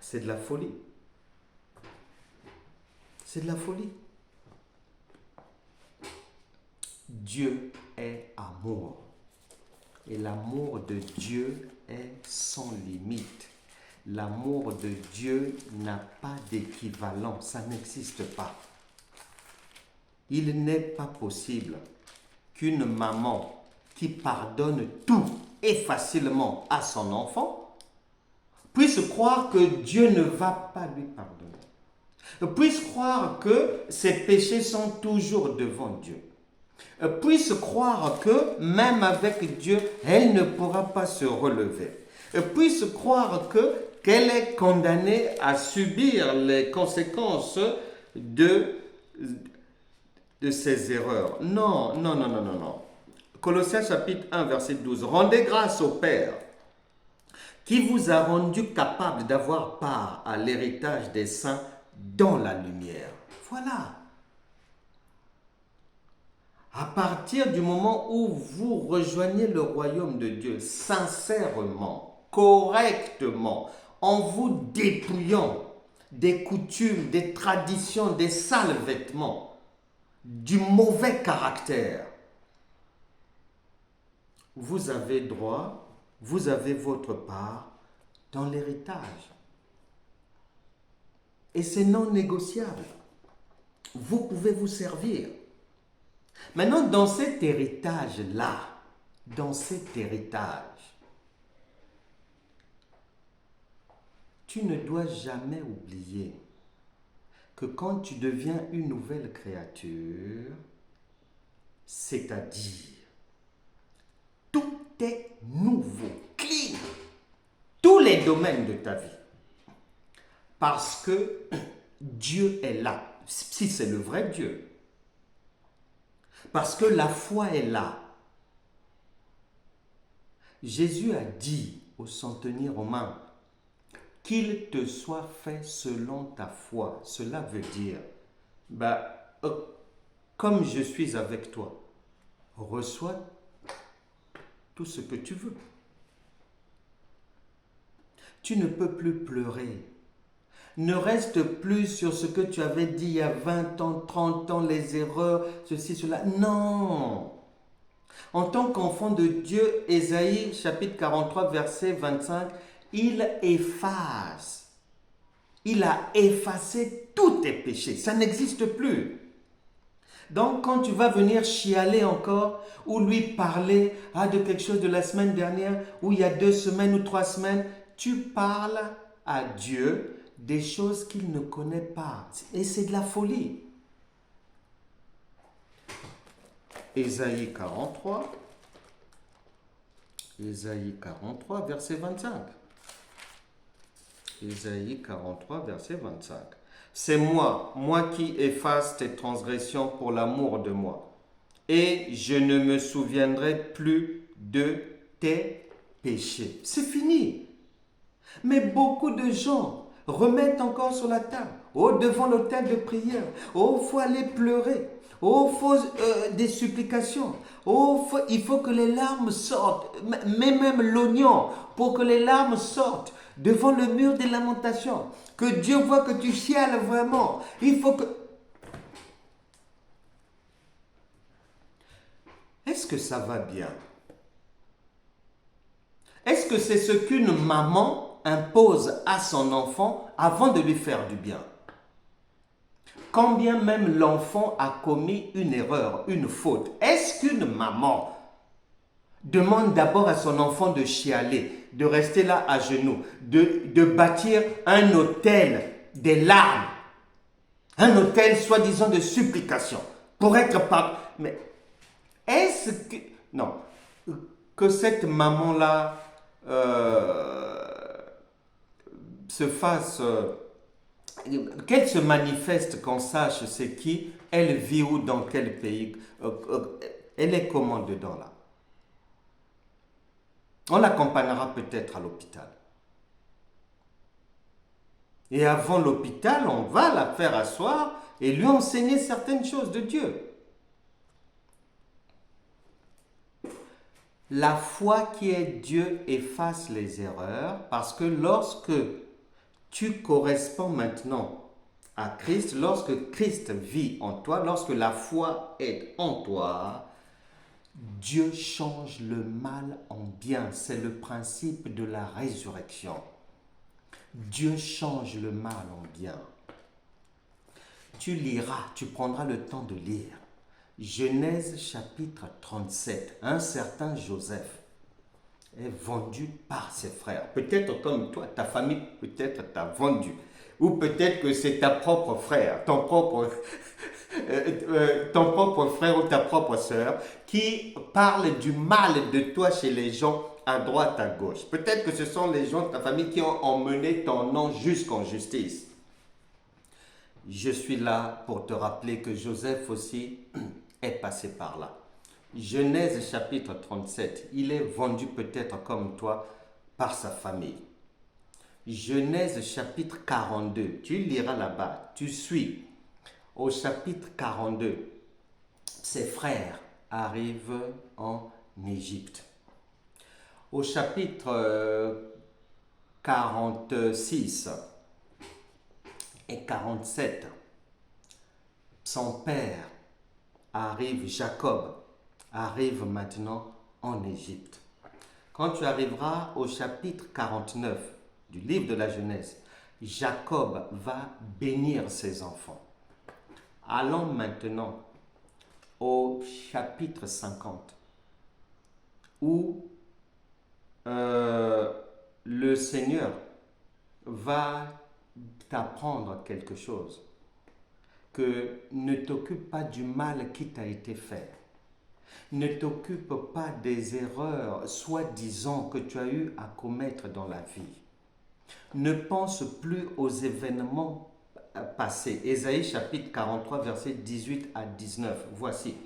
C'est de la folie. C'est de la folie. Dieu est amour. Et l'amour de Dieu est sans limite. L'amour de Dieu n'a pas d'équivalent. Ça n'existe pas. Il n'est pas possible qu'une maman qui pardonne tout et facilement à son enfant puisse croire que Dieu ne va pas lui pardonner, puisse croire que ses péchés sont toujours devant Dieu, puisse croire que même avec Dieu, elle ne pourra pas se relever, puisse croire qu'elle est condamnée à subir les conséquences de ses erreurs. Non, non, non, non, non, non. Colossiens chapitre 1, verset 12. Rendez grâce au Père qui vous a rendu capable d'avoir part à l'héritage des saints dans la lumière. Voilà. À partir du moment où vous rejoignez le royaume de Dieu sincèrement, correctement, en vous dépouillant des coutumes, des traditions, des sales vêtements, du mauvais caractère, vous avez droit, vous avez votre part dans l'héritage. Et c'est non négociable. Vous pouvez vous servir. Maintenant, dans cet héritage-là, tu ne dois jamais oublier que quand tu deviens une nouvelle créature, c'est-à-dire tout est nouveau, clean, tous les domaines de ta vie. Parce que Dieu est là, si c'est le vrai Dieu. Parce que la foi est là. Jésus a dit au centenier romain qu'il te soit fait selon ta foi. Cela veut dire, comme je suis avec toi, reçois tout ce que tu veux. Tu ne peux plus pleurer. Ne reste plus sur ce que tu avais dit il y a 20 ans, 30 ans, les erreurs, ceci, cela. Non. En tant qu'enfant de Dieu, Ésaïe chapitre 43, verset 25, il efface. Il a effacé tous tes péchés. Ça n'existe plus. Donc, quand tu vas venir chialer encore ou lui parler de quelque chose de la semaine dernière ou il y a 2 semaines ou 3 semaines, tu parles à Dieu des choses qu'il ne connaît pas. Et c'est de la folie. Ésaïe 43, verset 25. Ésaïe 43, verset 25. C'est moi qui efface tes transgressions pour l'amour de moi. Et je ne me souviendrai plus de tes péchés. C'est fini. Mais beaucoup de gens remettent encore sur la table, devant l'autel de prière. Faut aller pleurer. Faut des supplications. Il faut que les larmes sortent. Mais même l'oignon, pour que les larmes sortent devant le mur des lamentations. Que Dieu voit que tu chiales vraiment. Il faut que... Est-ce que ça va bien? Est-ce que c'est ce qu'une maman impose à son enfant avant de lui faire du bien? Quand bien même l'enfant a commis une erreur, une faute, est-ce qu'une maman demande d'abord à son enfant de chialer, de rester là à genoux, de bâtir un autel des larmes, un autel soi-disant de supplication, pour être par... Mais est-ce que... Non, que cette maman-là se fasse... qu'elle se manifeste, qu'on sache c'est qui, elle vit où, dans quel pays, elle est comment dedans là. On l'accompagnera peut-être à l'hôpital. Et avant l'hôpital, on va la faire asseoir et lui enseigner certaines choses de Dieu. La foi qui est Dieu efface les erreurs parce que lorsque tu corresponds maintenant à Christ, lorsque Christ vit en toi, lorsque la foi est en toi, Dieu change le mal en bien. C'est le principe de la résurrection. Dieu change le mal en bien. Tu liras, tu prendras le temps de lire. Genèse chapitre 37. Un certain Joseph est vendu par ses frères. Peut-être comme toi, ta famille peut-être t'a vendu. Ou peut-être que c'est ta propre frère, ton propre frère ou ta propre sœur qui parle du mal de toi chez les gens à droite, à gauche. Peut-être que ce sont les gens de ta famille qui ont emmené ton nom jusqu'en justice. Je suis là pour te rappeler que Joseph aussi est passé par là. Genèse chapitre 37, il est vendu peut-être comme toi par sa famille. Genèse chapitre 42, tu liras là-bas, tu suis. Au chapitre 42, ses frères arrivent en Égypte. Au chapitre 46 et 47, son père arrive, Jacob, arrive maintenant en Égypte. Quand tu arriveras au chapitre 49 du livre de la Genèse, Jacob va bénir ses enfants. Allons maintenant au chapitre 50, où le Seigneur va t'apprendre quelque chose, que ne t'occupe pas du mal qui t'a été fait. Ne t'occupe pas des erreurs, soi-disant, que tu as eu à commettre dans la vie. Ne pense plus aux événements passés. Ésaïe chapitre 43, versets 18 à 19. Voici.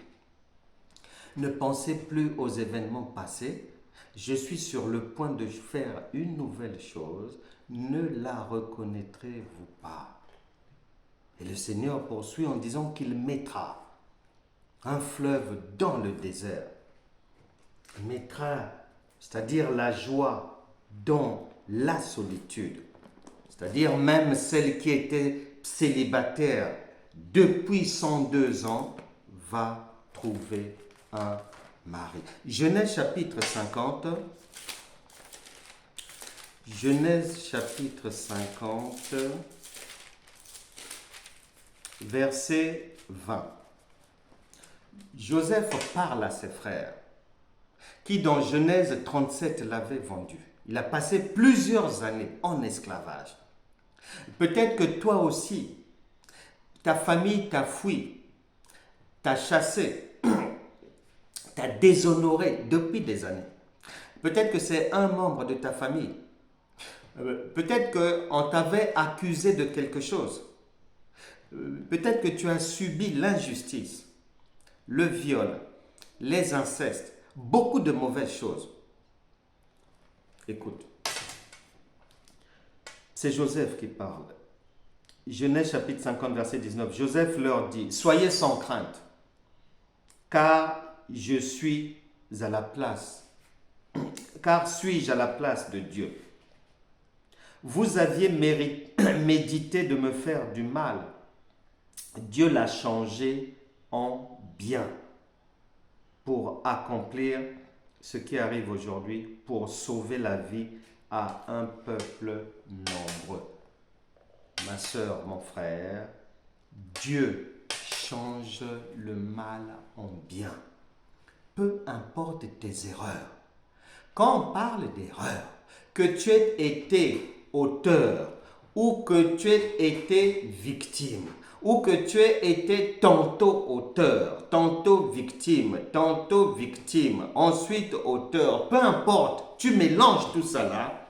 Ne pensez plus aux événements passés. Je suis sur le point de faire une nouvelle chose. Ne la reconnaîtrez-vous pas? Et le Seigneur poursuit en disant qu'il mettra un fleuve dans le désert. Il mettra, c'est-à-dire la joie, dans la solitude. C'est-à-dire même celle qui était célibataire depuis 102 ans va trouver un mari. Genèse chapitre 50. Genèse chapitre 50, verset 20. Joseph parle à ses frères qui dans Genèse 37 l'avaient vendu. Il a passé plusieurs années en esclavage. Peut-être que toi aussi, ta famille t'a fui, t'a chassé, t'a déshonoré depuis des années. Peut-être que c'est un membre de ta famille. Peut-être qu'on t'avait accusé de quelque chose. Peut-être que tu as subi l'injustice, le viol, les incestes, beaucoup de mauvaises choses. Écoute, c'est Joseph qui parle. Genèse chapitre 50, verset 19. Joseph leur dit, soyez sans crainte, car je suis à la place, car suis-je à la place de Dieu. Vous aviez médité de me faire du mal. Dieu l'a changé en bien pour accomplir ce qui arrive aujourd'hui, pour sauver la vie à un peuple nombreux. Ma sœur, mon frère, Dieu change le mal en bien. peu importe tes erreurs. Quand on parle d'erreur, que tu aies été auteur ou que tu aies été victime, ou que tu aies été tantôt auteur, tantôt victime, ensuite auteur, peu importe, tu mélanges tout ça là,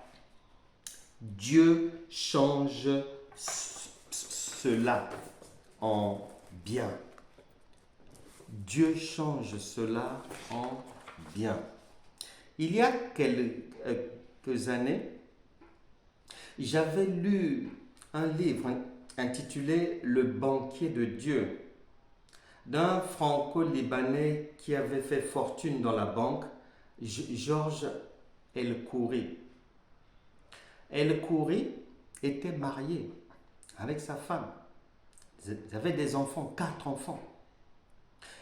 Dieu change cela en bien. Dieu change cela en bien. Il y a quelques années, j'avais lu un livre intitulé Le banquier de Dieu d'un franco-libanais qui avait fait fortune dans la banque, Georges El-Khoury. El-Khoury était marié avec sa femme. Ils avaient des enfants, 4 enfants.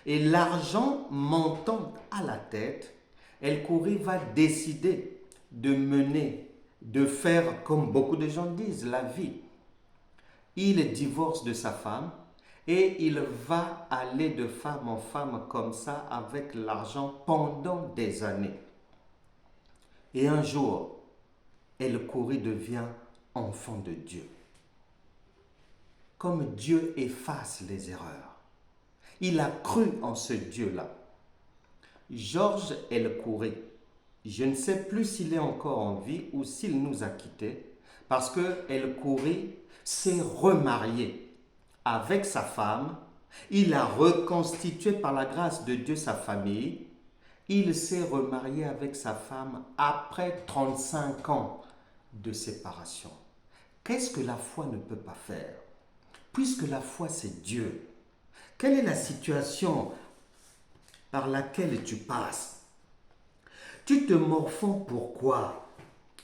Et l'argent montant à la tête, El-Khoury va décider de mener, de faire, comme beaucoup de gens disent, la vie. Il divorce de sa femme et il va aller de femme en femme comme ça avec l'argent pendant des années. Et un jour, El-Khoury devient enfant de Dieu. Comme Dieu efface les erreurs. Il a cru en ce Dieu-là. Georges El-Khoury, je ne sais plus s'il est encore en vie ou s'il nous a quittés, parce que El-Khoury s'est remarié avec sa femme, il a reconstitué par la grâce de Dieu sa famille, il s'est remarié avec sa femme après 35 ans de séparation. Qu'est-ce que la foi ne peut pas faire? Puisque la foi c'est Dieu, quelle est la situation par laquelle tu passes? Tu te morfonds pourquoi?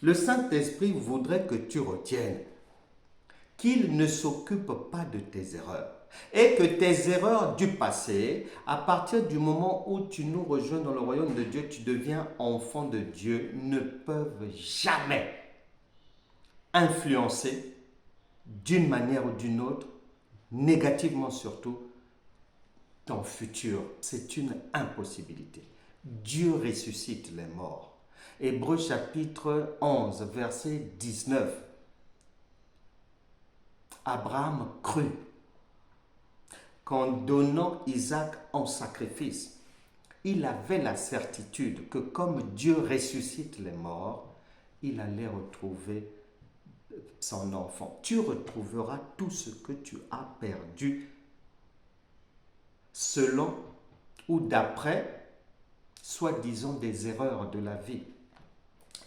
Le Saint-Esprit voudrait que tu retiennes qu'il ne s'occupe pas de tes erreurs et que tes erreurs du passé, à partir du moment où tu nous rejoins dans le royaume de Dieu, tu deviens enfant de Dieu, ne peuvent jamais influencer d'une manière ou d'une autre, négativement surtout, ton futur. C'est une impossibilité. Dieu ressuscite les morts. Hébreux chapitre 11, verset 19. Abraham crut qu'en donnant Isaac en sacrifice, il avait la certitude que comme Dieu ressuscite les morts, il allait retrouver son enfant. Tu retrouveras tout ce que tu as perdu selon ou d'après, soi-disant, des erreurs de la vie,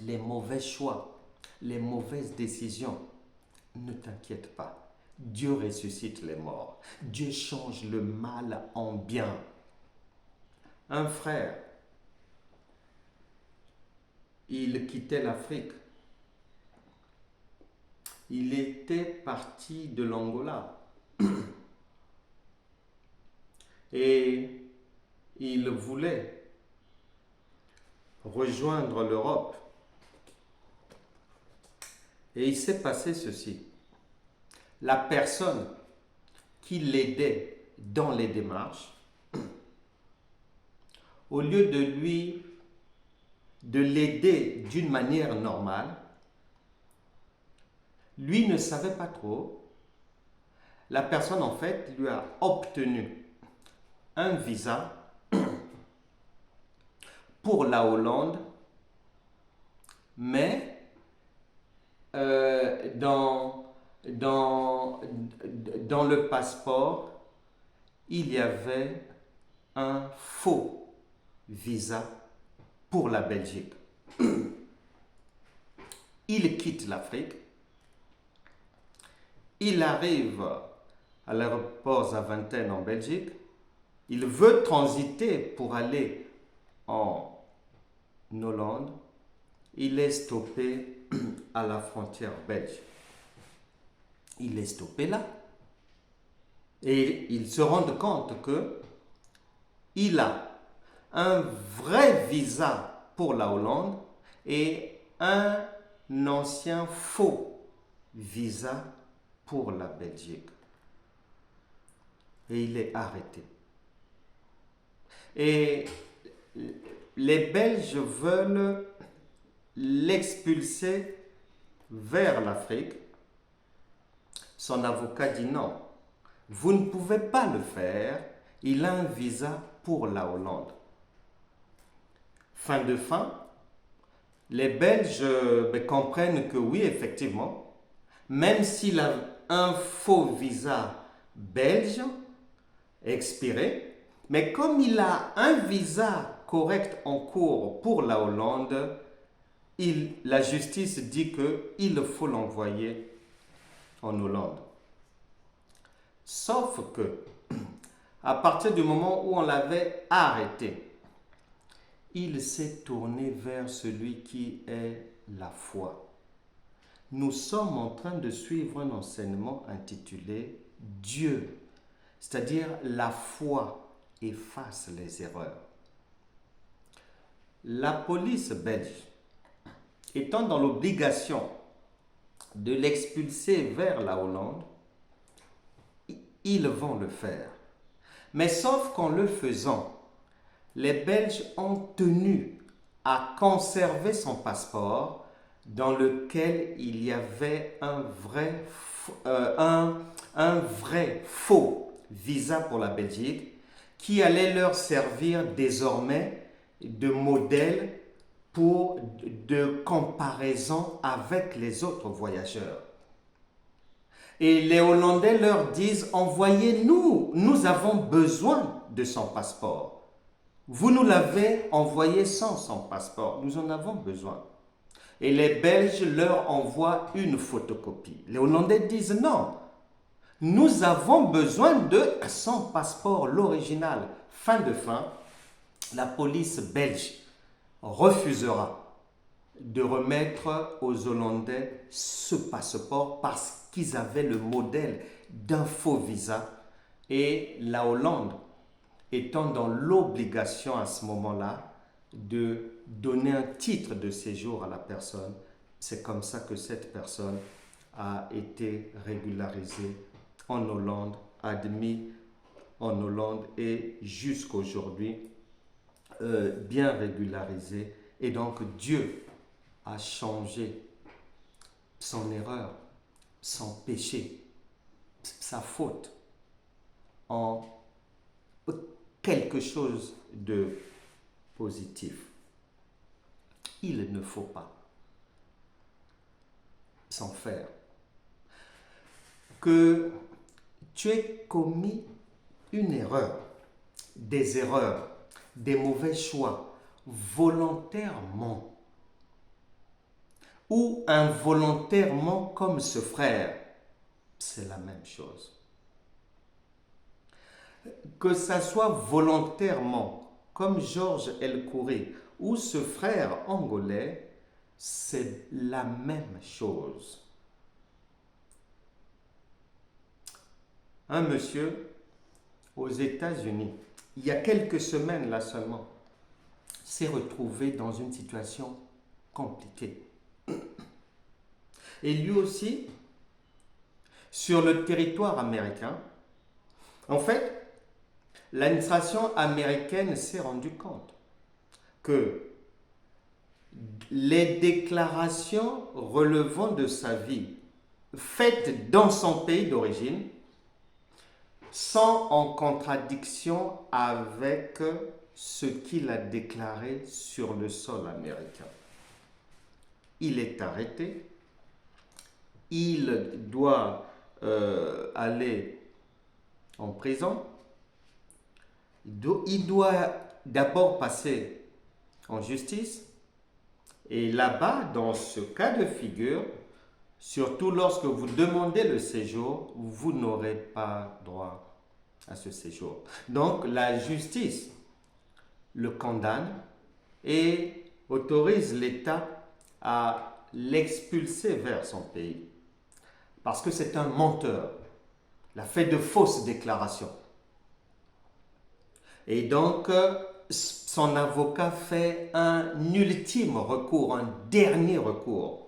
les mauvais choix, les mauvaises décisions. Ne t'inquiète pas. Dieu ressuscite les morts. Dieu change le mal en bien. Un frère, il quittait l'Afrique. Il était parti de l'Angola. Et il voulait rejoindre l'Europe. Et il s'est passé ceci. La personne qui l'aidait dans les démarches, au lieu de l'aider d'une manière normale, lui ne savait pas trop. La personne en fait lui a obtenu un visa pour la Hollande, mais dans le passeport, il y avait un faux visa pour la Belgique. Il quitte l'Afrique, il arrive à l'aéroport Zaventem en Belgique, il veut transiter pour aller en Hollande, il est stoppé à la frontière belge. Il est stoppé là. Et il se rend compte que il a un vrai visa pour la Hollande et un ancien faux visa pour la Belgique. Et il est arrêté. Et les Belges veulent l'expulser vers l'Afrique. Son avocat dit non, vous ne pouvez pas le faire, il a un visa pour la Hollande. Fin de fin, les Belges comprennent que oui, effectivement, même s'il a un faux visa belge expiré, mais comme il a un visa correct en cours pour la Hollande, la justice dit qu'il faut l'envoyer en Hollande. Sauf que, à partir du moment où on l'avait arrêté, il s'est tourné vers celui qui est la foi. Nous sommes en train de suivre un enseignement intitulé Dieu, c'est-à-dire la foi efface les erreurs. La police belge, étant dans l'obligation de l'expulser vers la Hollande, ils vont le faire. Mais sauf qu'en le faisant, les Belges ont tenu à conserver son passeport dans lequel il y avait un vrai faux visa pour la Belgique qui allait leur servir désormais de modèle de comparaison avec les autres voyageurs. Et les Hollandais leur disent, envoyez-nous, nous avons besoin de son passeport. Vous nous l'avez envoyé sans son passeport, nous en avons besoin. Et les Belges leur envoient une photocopie. Les Hollandais disent non, nous avons besoin de son passeport, l'original. Fin de fin, la police belge refusera de remettre aux Hollandais ce passeport parce qu'ils avaient le modèle d'un faux visa et la Hollande étant dans l'obligation à ce moment-là de donner un titre de séjour à la personne. C'est comme ça que cette personne a été régularisée en Hollande, admis en Hollande et jusqu'aujourd'hui bien régularisée. Et donc Dieu a changé son erreur, son péché, sa faute en quelque chose de positif. Il ne faut pas s'en faire. Que tu aies commis une erreur, des erreurs, des mauvais choix, volontairement ou involontairement comme ce frère, c'est la même chose. Que ça soit volontairement, comme Georges El-Khoury, ou ce frère angolais, c'est la même chose. Un monsieur aux États-Unis, il y a quelques semaines là seulement, s'est retrouvé dans une situation compliquée. Et lui aussi, sur le territoire américain, en fait, l'administration américaine s'est rendue compte que les déclarations relevant de sa vie faites dans son pays d'origine sont en contradiction avec ce qu'il a déclaré sur le sol américain. Il est arrêté, il doit aller en prison, il doit d'abord passer en justice et là-bas, dans ce cas de figure, surtout lorsque vous demandez le séjour, vous n'aurez pas droit à ce séjour. Donc la justice le condamne et autorise l'État à l'expulser vers son pays. Parce que c'est un menteur. Il a fait de fausses déclarations. Et donc, son avocat fait un ultime recours, un dernier recours.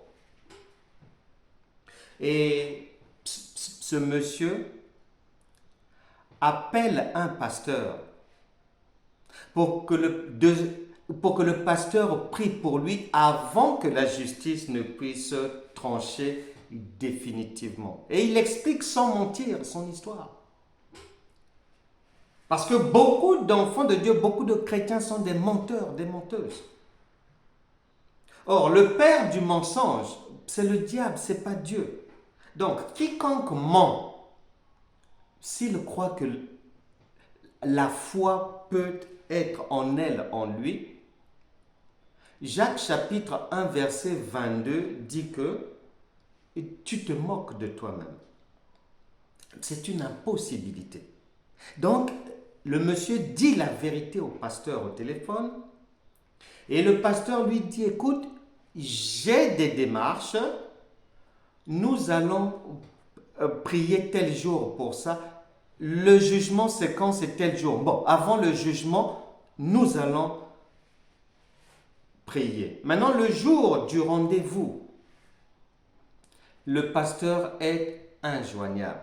Et ce monsieur appelle un pasteur pour que pour que le pasteur prie pour lui avant que la justice ne puisse trancher définitivement. Et il explique sans mentir son histoire. Parce que beaucoup d'enfants de Dieu, beaucoup de chrétiens sont des menteurs, des menteuses. Or, le père du mensonge, c'est le diable, c'est pas Dieu. Donc, quiconque ment, s'il croit que la foi peut être en elle, en lui, Jacques chapitre 1 verset 22 dit que tu te moques de toi-même. C'est une impossibilité. Donc, le monsieur dit la vérité au pasteur au téléphone et le pasteur lui dit, écoute, j'ai des démarches, nous allons prier tel jour pour ça. Le jugement, c'est quand c'est tel jour. Bon, avant le jugement, nous allons prier. Maintenant, le jour du rendez-vous, le pasteur est injoignable.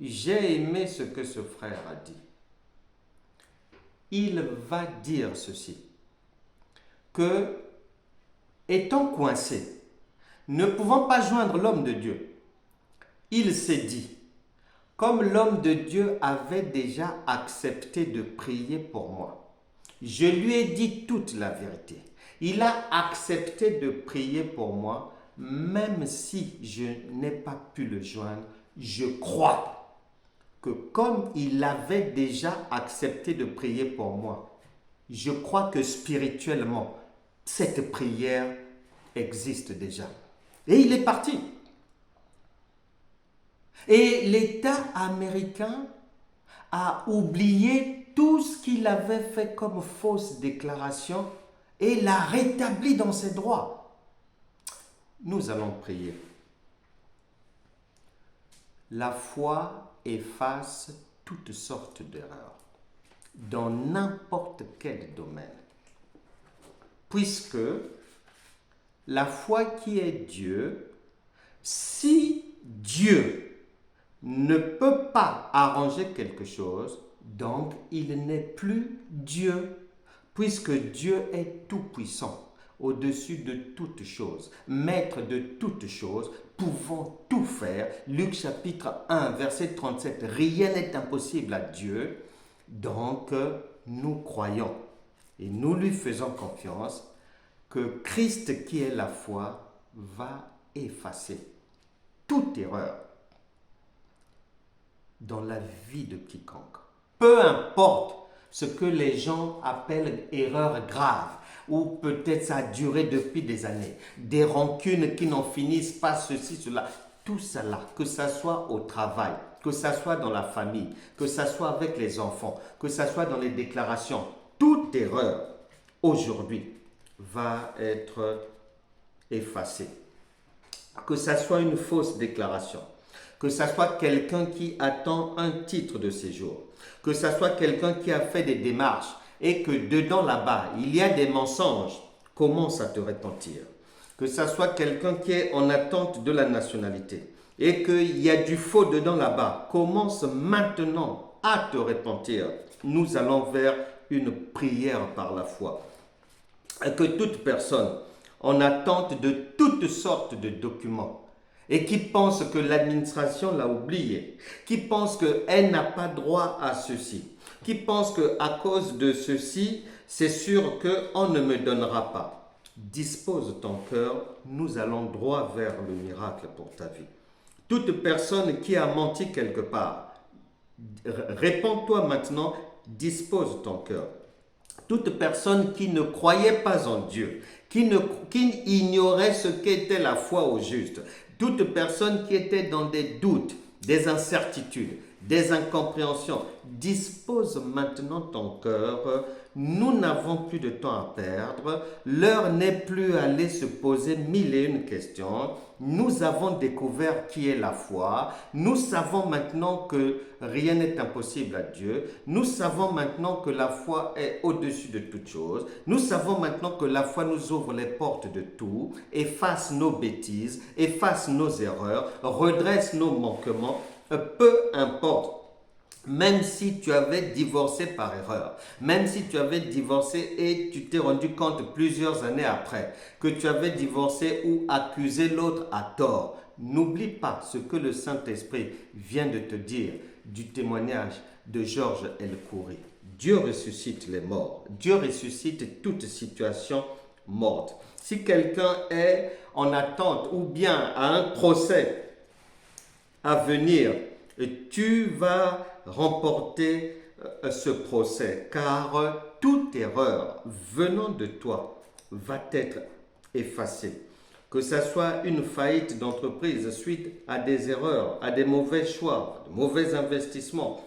J'ai aimé ce que ce frère a dit. Il va dire ceci, que étant coincé, ne pouvant pas joindre l'homme de Dieu, il s'est dit, comme l'homme de Dieu avait déjà accepté de prier pour moi, je lui ai dit toute la vérité. Il a accepté de prier pour moi, même si je n'ai pas pu le joindre. Je crois que comme il avait déjà accepté de prier pour moi, je crois que spirituellement, cette prière existe déjà. Et il est parti. Et l'État américain a oublié tout ce qu'il avait fait comme fausse déclaration et l'a rétabli dans ses droits. Nous allons prier. La foi efface toutes sortes d'erreurs dans n'importe quel domaine. Puisque la foi qui est Dieu, si Dieu ne peut pas arranger quelque chose, donc il n'est plus Dieu, puisque Dieu est tout-puissant, au-dessus de toutes choses, maître de toutes choses, pouvant tout faire. Luc chapitre 1, verset 37, rien n'est impossible à Dieu, donc nous croyons et nous lui faisons confiance que Christ qui est la foi va effacer toute erreur dans la vie de quiconque. Peu importe ce que les gens appellent erreur grave, ou peut-être ça a duré depuis des années, des rancunes qui n'en finissent pas, ceci, cela, tout cela, que ça soit au travail, que ça soit dans la famille, que ça soit avec les enfants, que ça soit dans les déclarations, toute erreur aujourd'hui va être effacée. Que ça soit une fausse déclaration, que ça soit quelqu'un qui attend un titre de séjour, que ça soit quelqu'un qui a fait des démarches et que dedans là-bas, il y a des mensonges, commence à te repentir. Que ça soit quelqu'un qui est en attente de la nationalité et qu'il y a du faux dedans là-bas, commence maintenant à te repentir. Nous allons vers une prière par la foi. Et que toute personne en attente de toutes sortes de documents et qui pense que l'administration l'a oublié, qui pense qu'elle n'a pas droit à ceci, qui pense qu'à cause de ceci, c'est sûr qu'on ne me donnera pas. Dispose ton cœur, nous allons droit vers le miracle pour ta vie. Toute personne qui a menti quelque part, réponds-toi maintenant, dispose ton cœur. Toute personne qui ne croyait pas en Dieu, qui ignorait ce qu'était la foi au juste, toute personne qui était dans des doutes, des incertitudes, des incompréhensions, dispose maintenant ton cœur. Nous n'avons plus de temps à perdre. L'heure n'est plus à aller se poser mille et une questions. Nous avons découvert qui est la foi. Nous savons maintenant que rien n'est impossible à Dieu. Nous savons maintenant que la foi est au-dessus de toute chose. Nous savons maintenant que la foi nous ouvre les portes de tout, efface nos bêtises, efface nos erreurs, redresse nos manquements. Peu importe Même si tu avais divorcé par erreur, même si tu avais divorcé et tu t'es rendu compte plusieurs années après que tu avais divorcé ou accusé l'autre à tort, n'oublie pas ce que le Saint-Esprit vient de te dire du témoignage de Georges Elkouri. Dieu ressuscite les morts. Dieu ressuscite toute situation morte. Si quelqu'un est en attente ou bien à un procès à venir, tu vas remporter ce procès, car toute erreur venant de toi va être effacée. Que ce soit une faillite d'entreprise suite à des erreurs, à des mauvais choix, de mauvais investissements,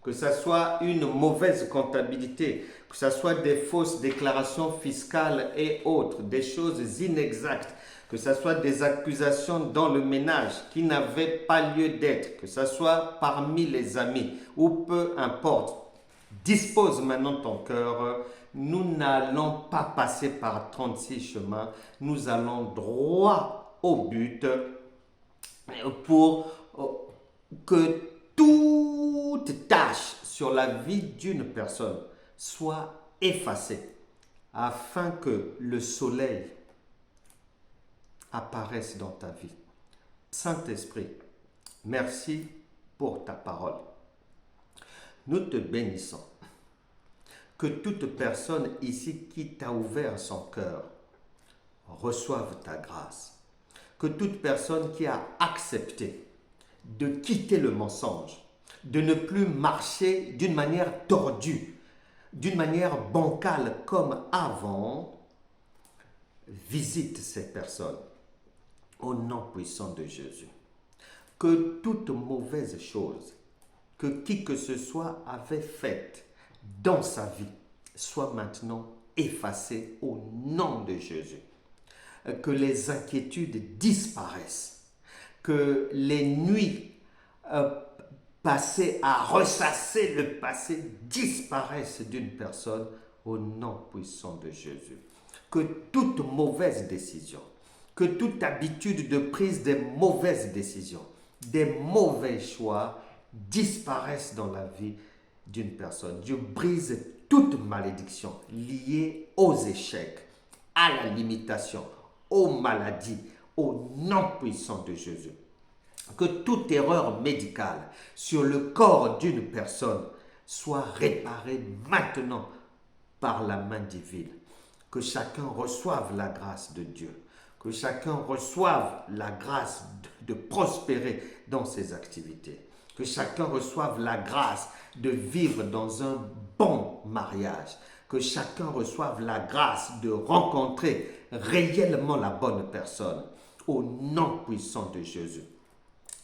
que ce soit une mauvaise comptabilité, que ce soit des fausses déclarations fiscales et autres, des choses inexactes, que ce soit des accusations dans le ménage qui n'avaient pas lieu d'être, que ce soit parmi les amis ou peu importe, dispose maintenant ton cœur. Nous n'allons pas passer par 36 chemins, nous allons droit au but pour que toute tâche sur la vie d'une personne soit effacée afin que le soleil apparaisse dans ta vie. Saint-Esprit, merci pour ta parole. Nous te bénissons. Que toute personne ici qui t'a ouvert son cœur reçoive ta grâce. Que toute personne qui a accepté de quitter le mensonge, de ne plus marcher d'une manière tordue, d'une manière bancale comme avant, visite ces personnes au nom puissant de Jésus. Que toute mauvaise chose que qui que ce soit avait faite dans sa vie soit maintenant effacée au nom de Jésus. Que les inquiétudes disparaissent, que les nuits passées à ressasser le passé disparaissent d'une personne au nom puissant de Jésus. Que toute mauvaise décision, que toute habitude de prise de mauvaises décisions, des mauvais choix disparaissent dans la vie d'une personne. Dieu brise toute malédiction liée aux échecs, à la limitation, aux maladies, au nom puissant de Jésus. Que toute erreur médicale sur le corps d'une personne soit réparée maintenant par la main divine. Que chacun reçoive la grâce de Dieu. Que chacun reçoive la grâce de prospérer dans ses activités. Que chacun reçoive la grâce de vivre dans un bon mariage. Que chacun reçoive la grâce de rencontrer réellement la bonne personne. Au nom puissant de Jésus.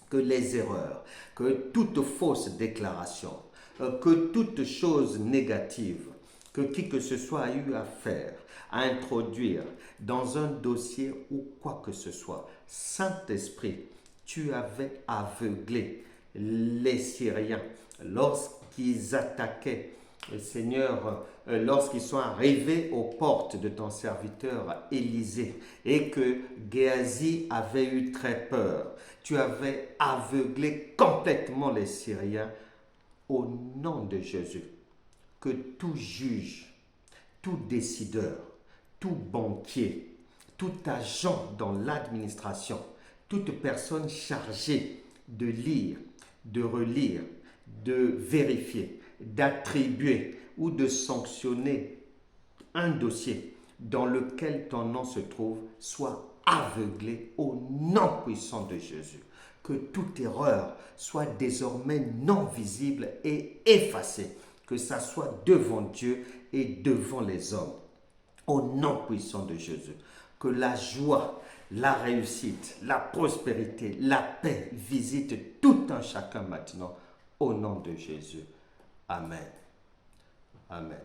Que les erreurs, que toute fausse déclaration, que toute chose négative, que qui que ce soit a eu à faire, à introduire dans un dossier ou quoi que ce soit, Saint-Esprit, tu avais aveuglé les Syriens lorsqu'ils attaquaient, Seigneur, lorsqu'ils sont arrivés aux portes de ton serviteur Élisée et que Géasi avait eu très peur. Tu avais aveuglé complètement les Syriens au nom de Jésus. Que tout juge, tout décideur, tout banquier, tout agent dans l'administration, toute personne chargée de lire, de relire, de vérifier, d'attribuer ou de sanctionner un dossier dans lequel ton nom se trouve soit aveuglé au nom puissant de Jésus. Que toute erreur soit désormais non visible et effacée. Que ça soit devant Dieu et devant les hommes. Au nom puissant de Jésus. Que la joie, la réussite, la prospérité, la paix visite tout un chacun maintenant. Au nom de Jésus. Amen. Amen.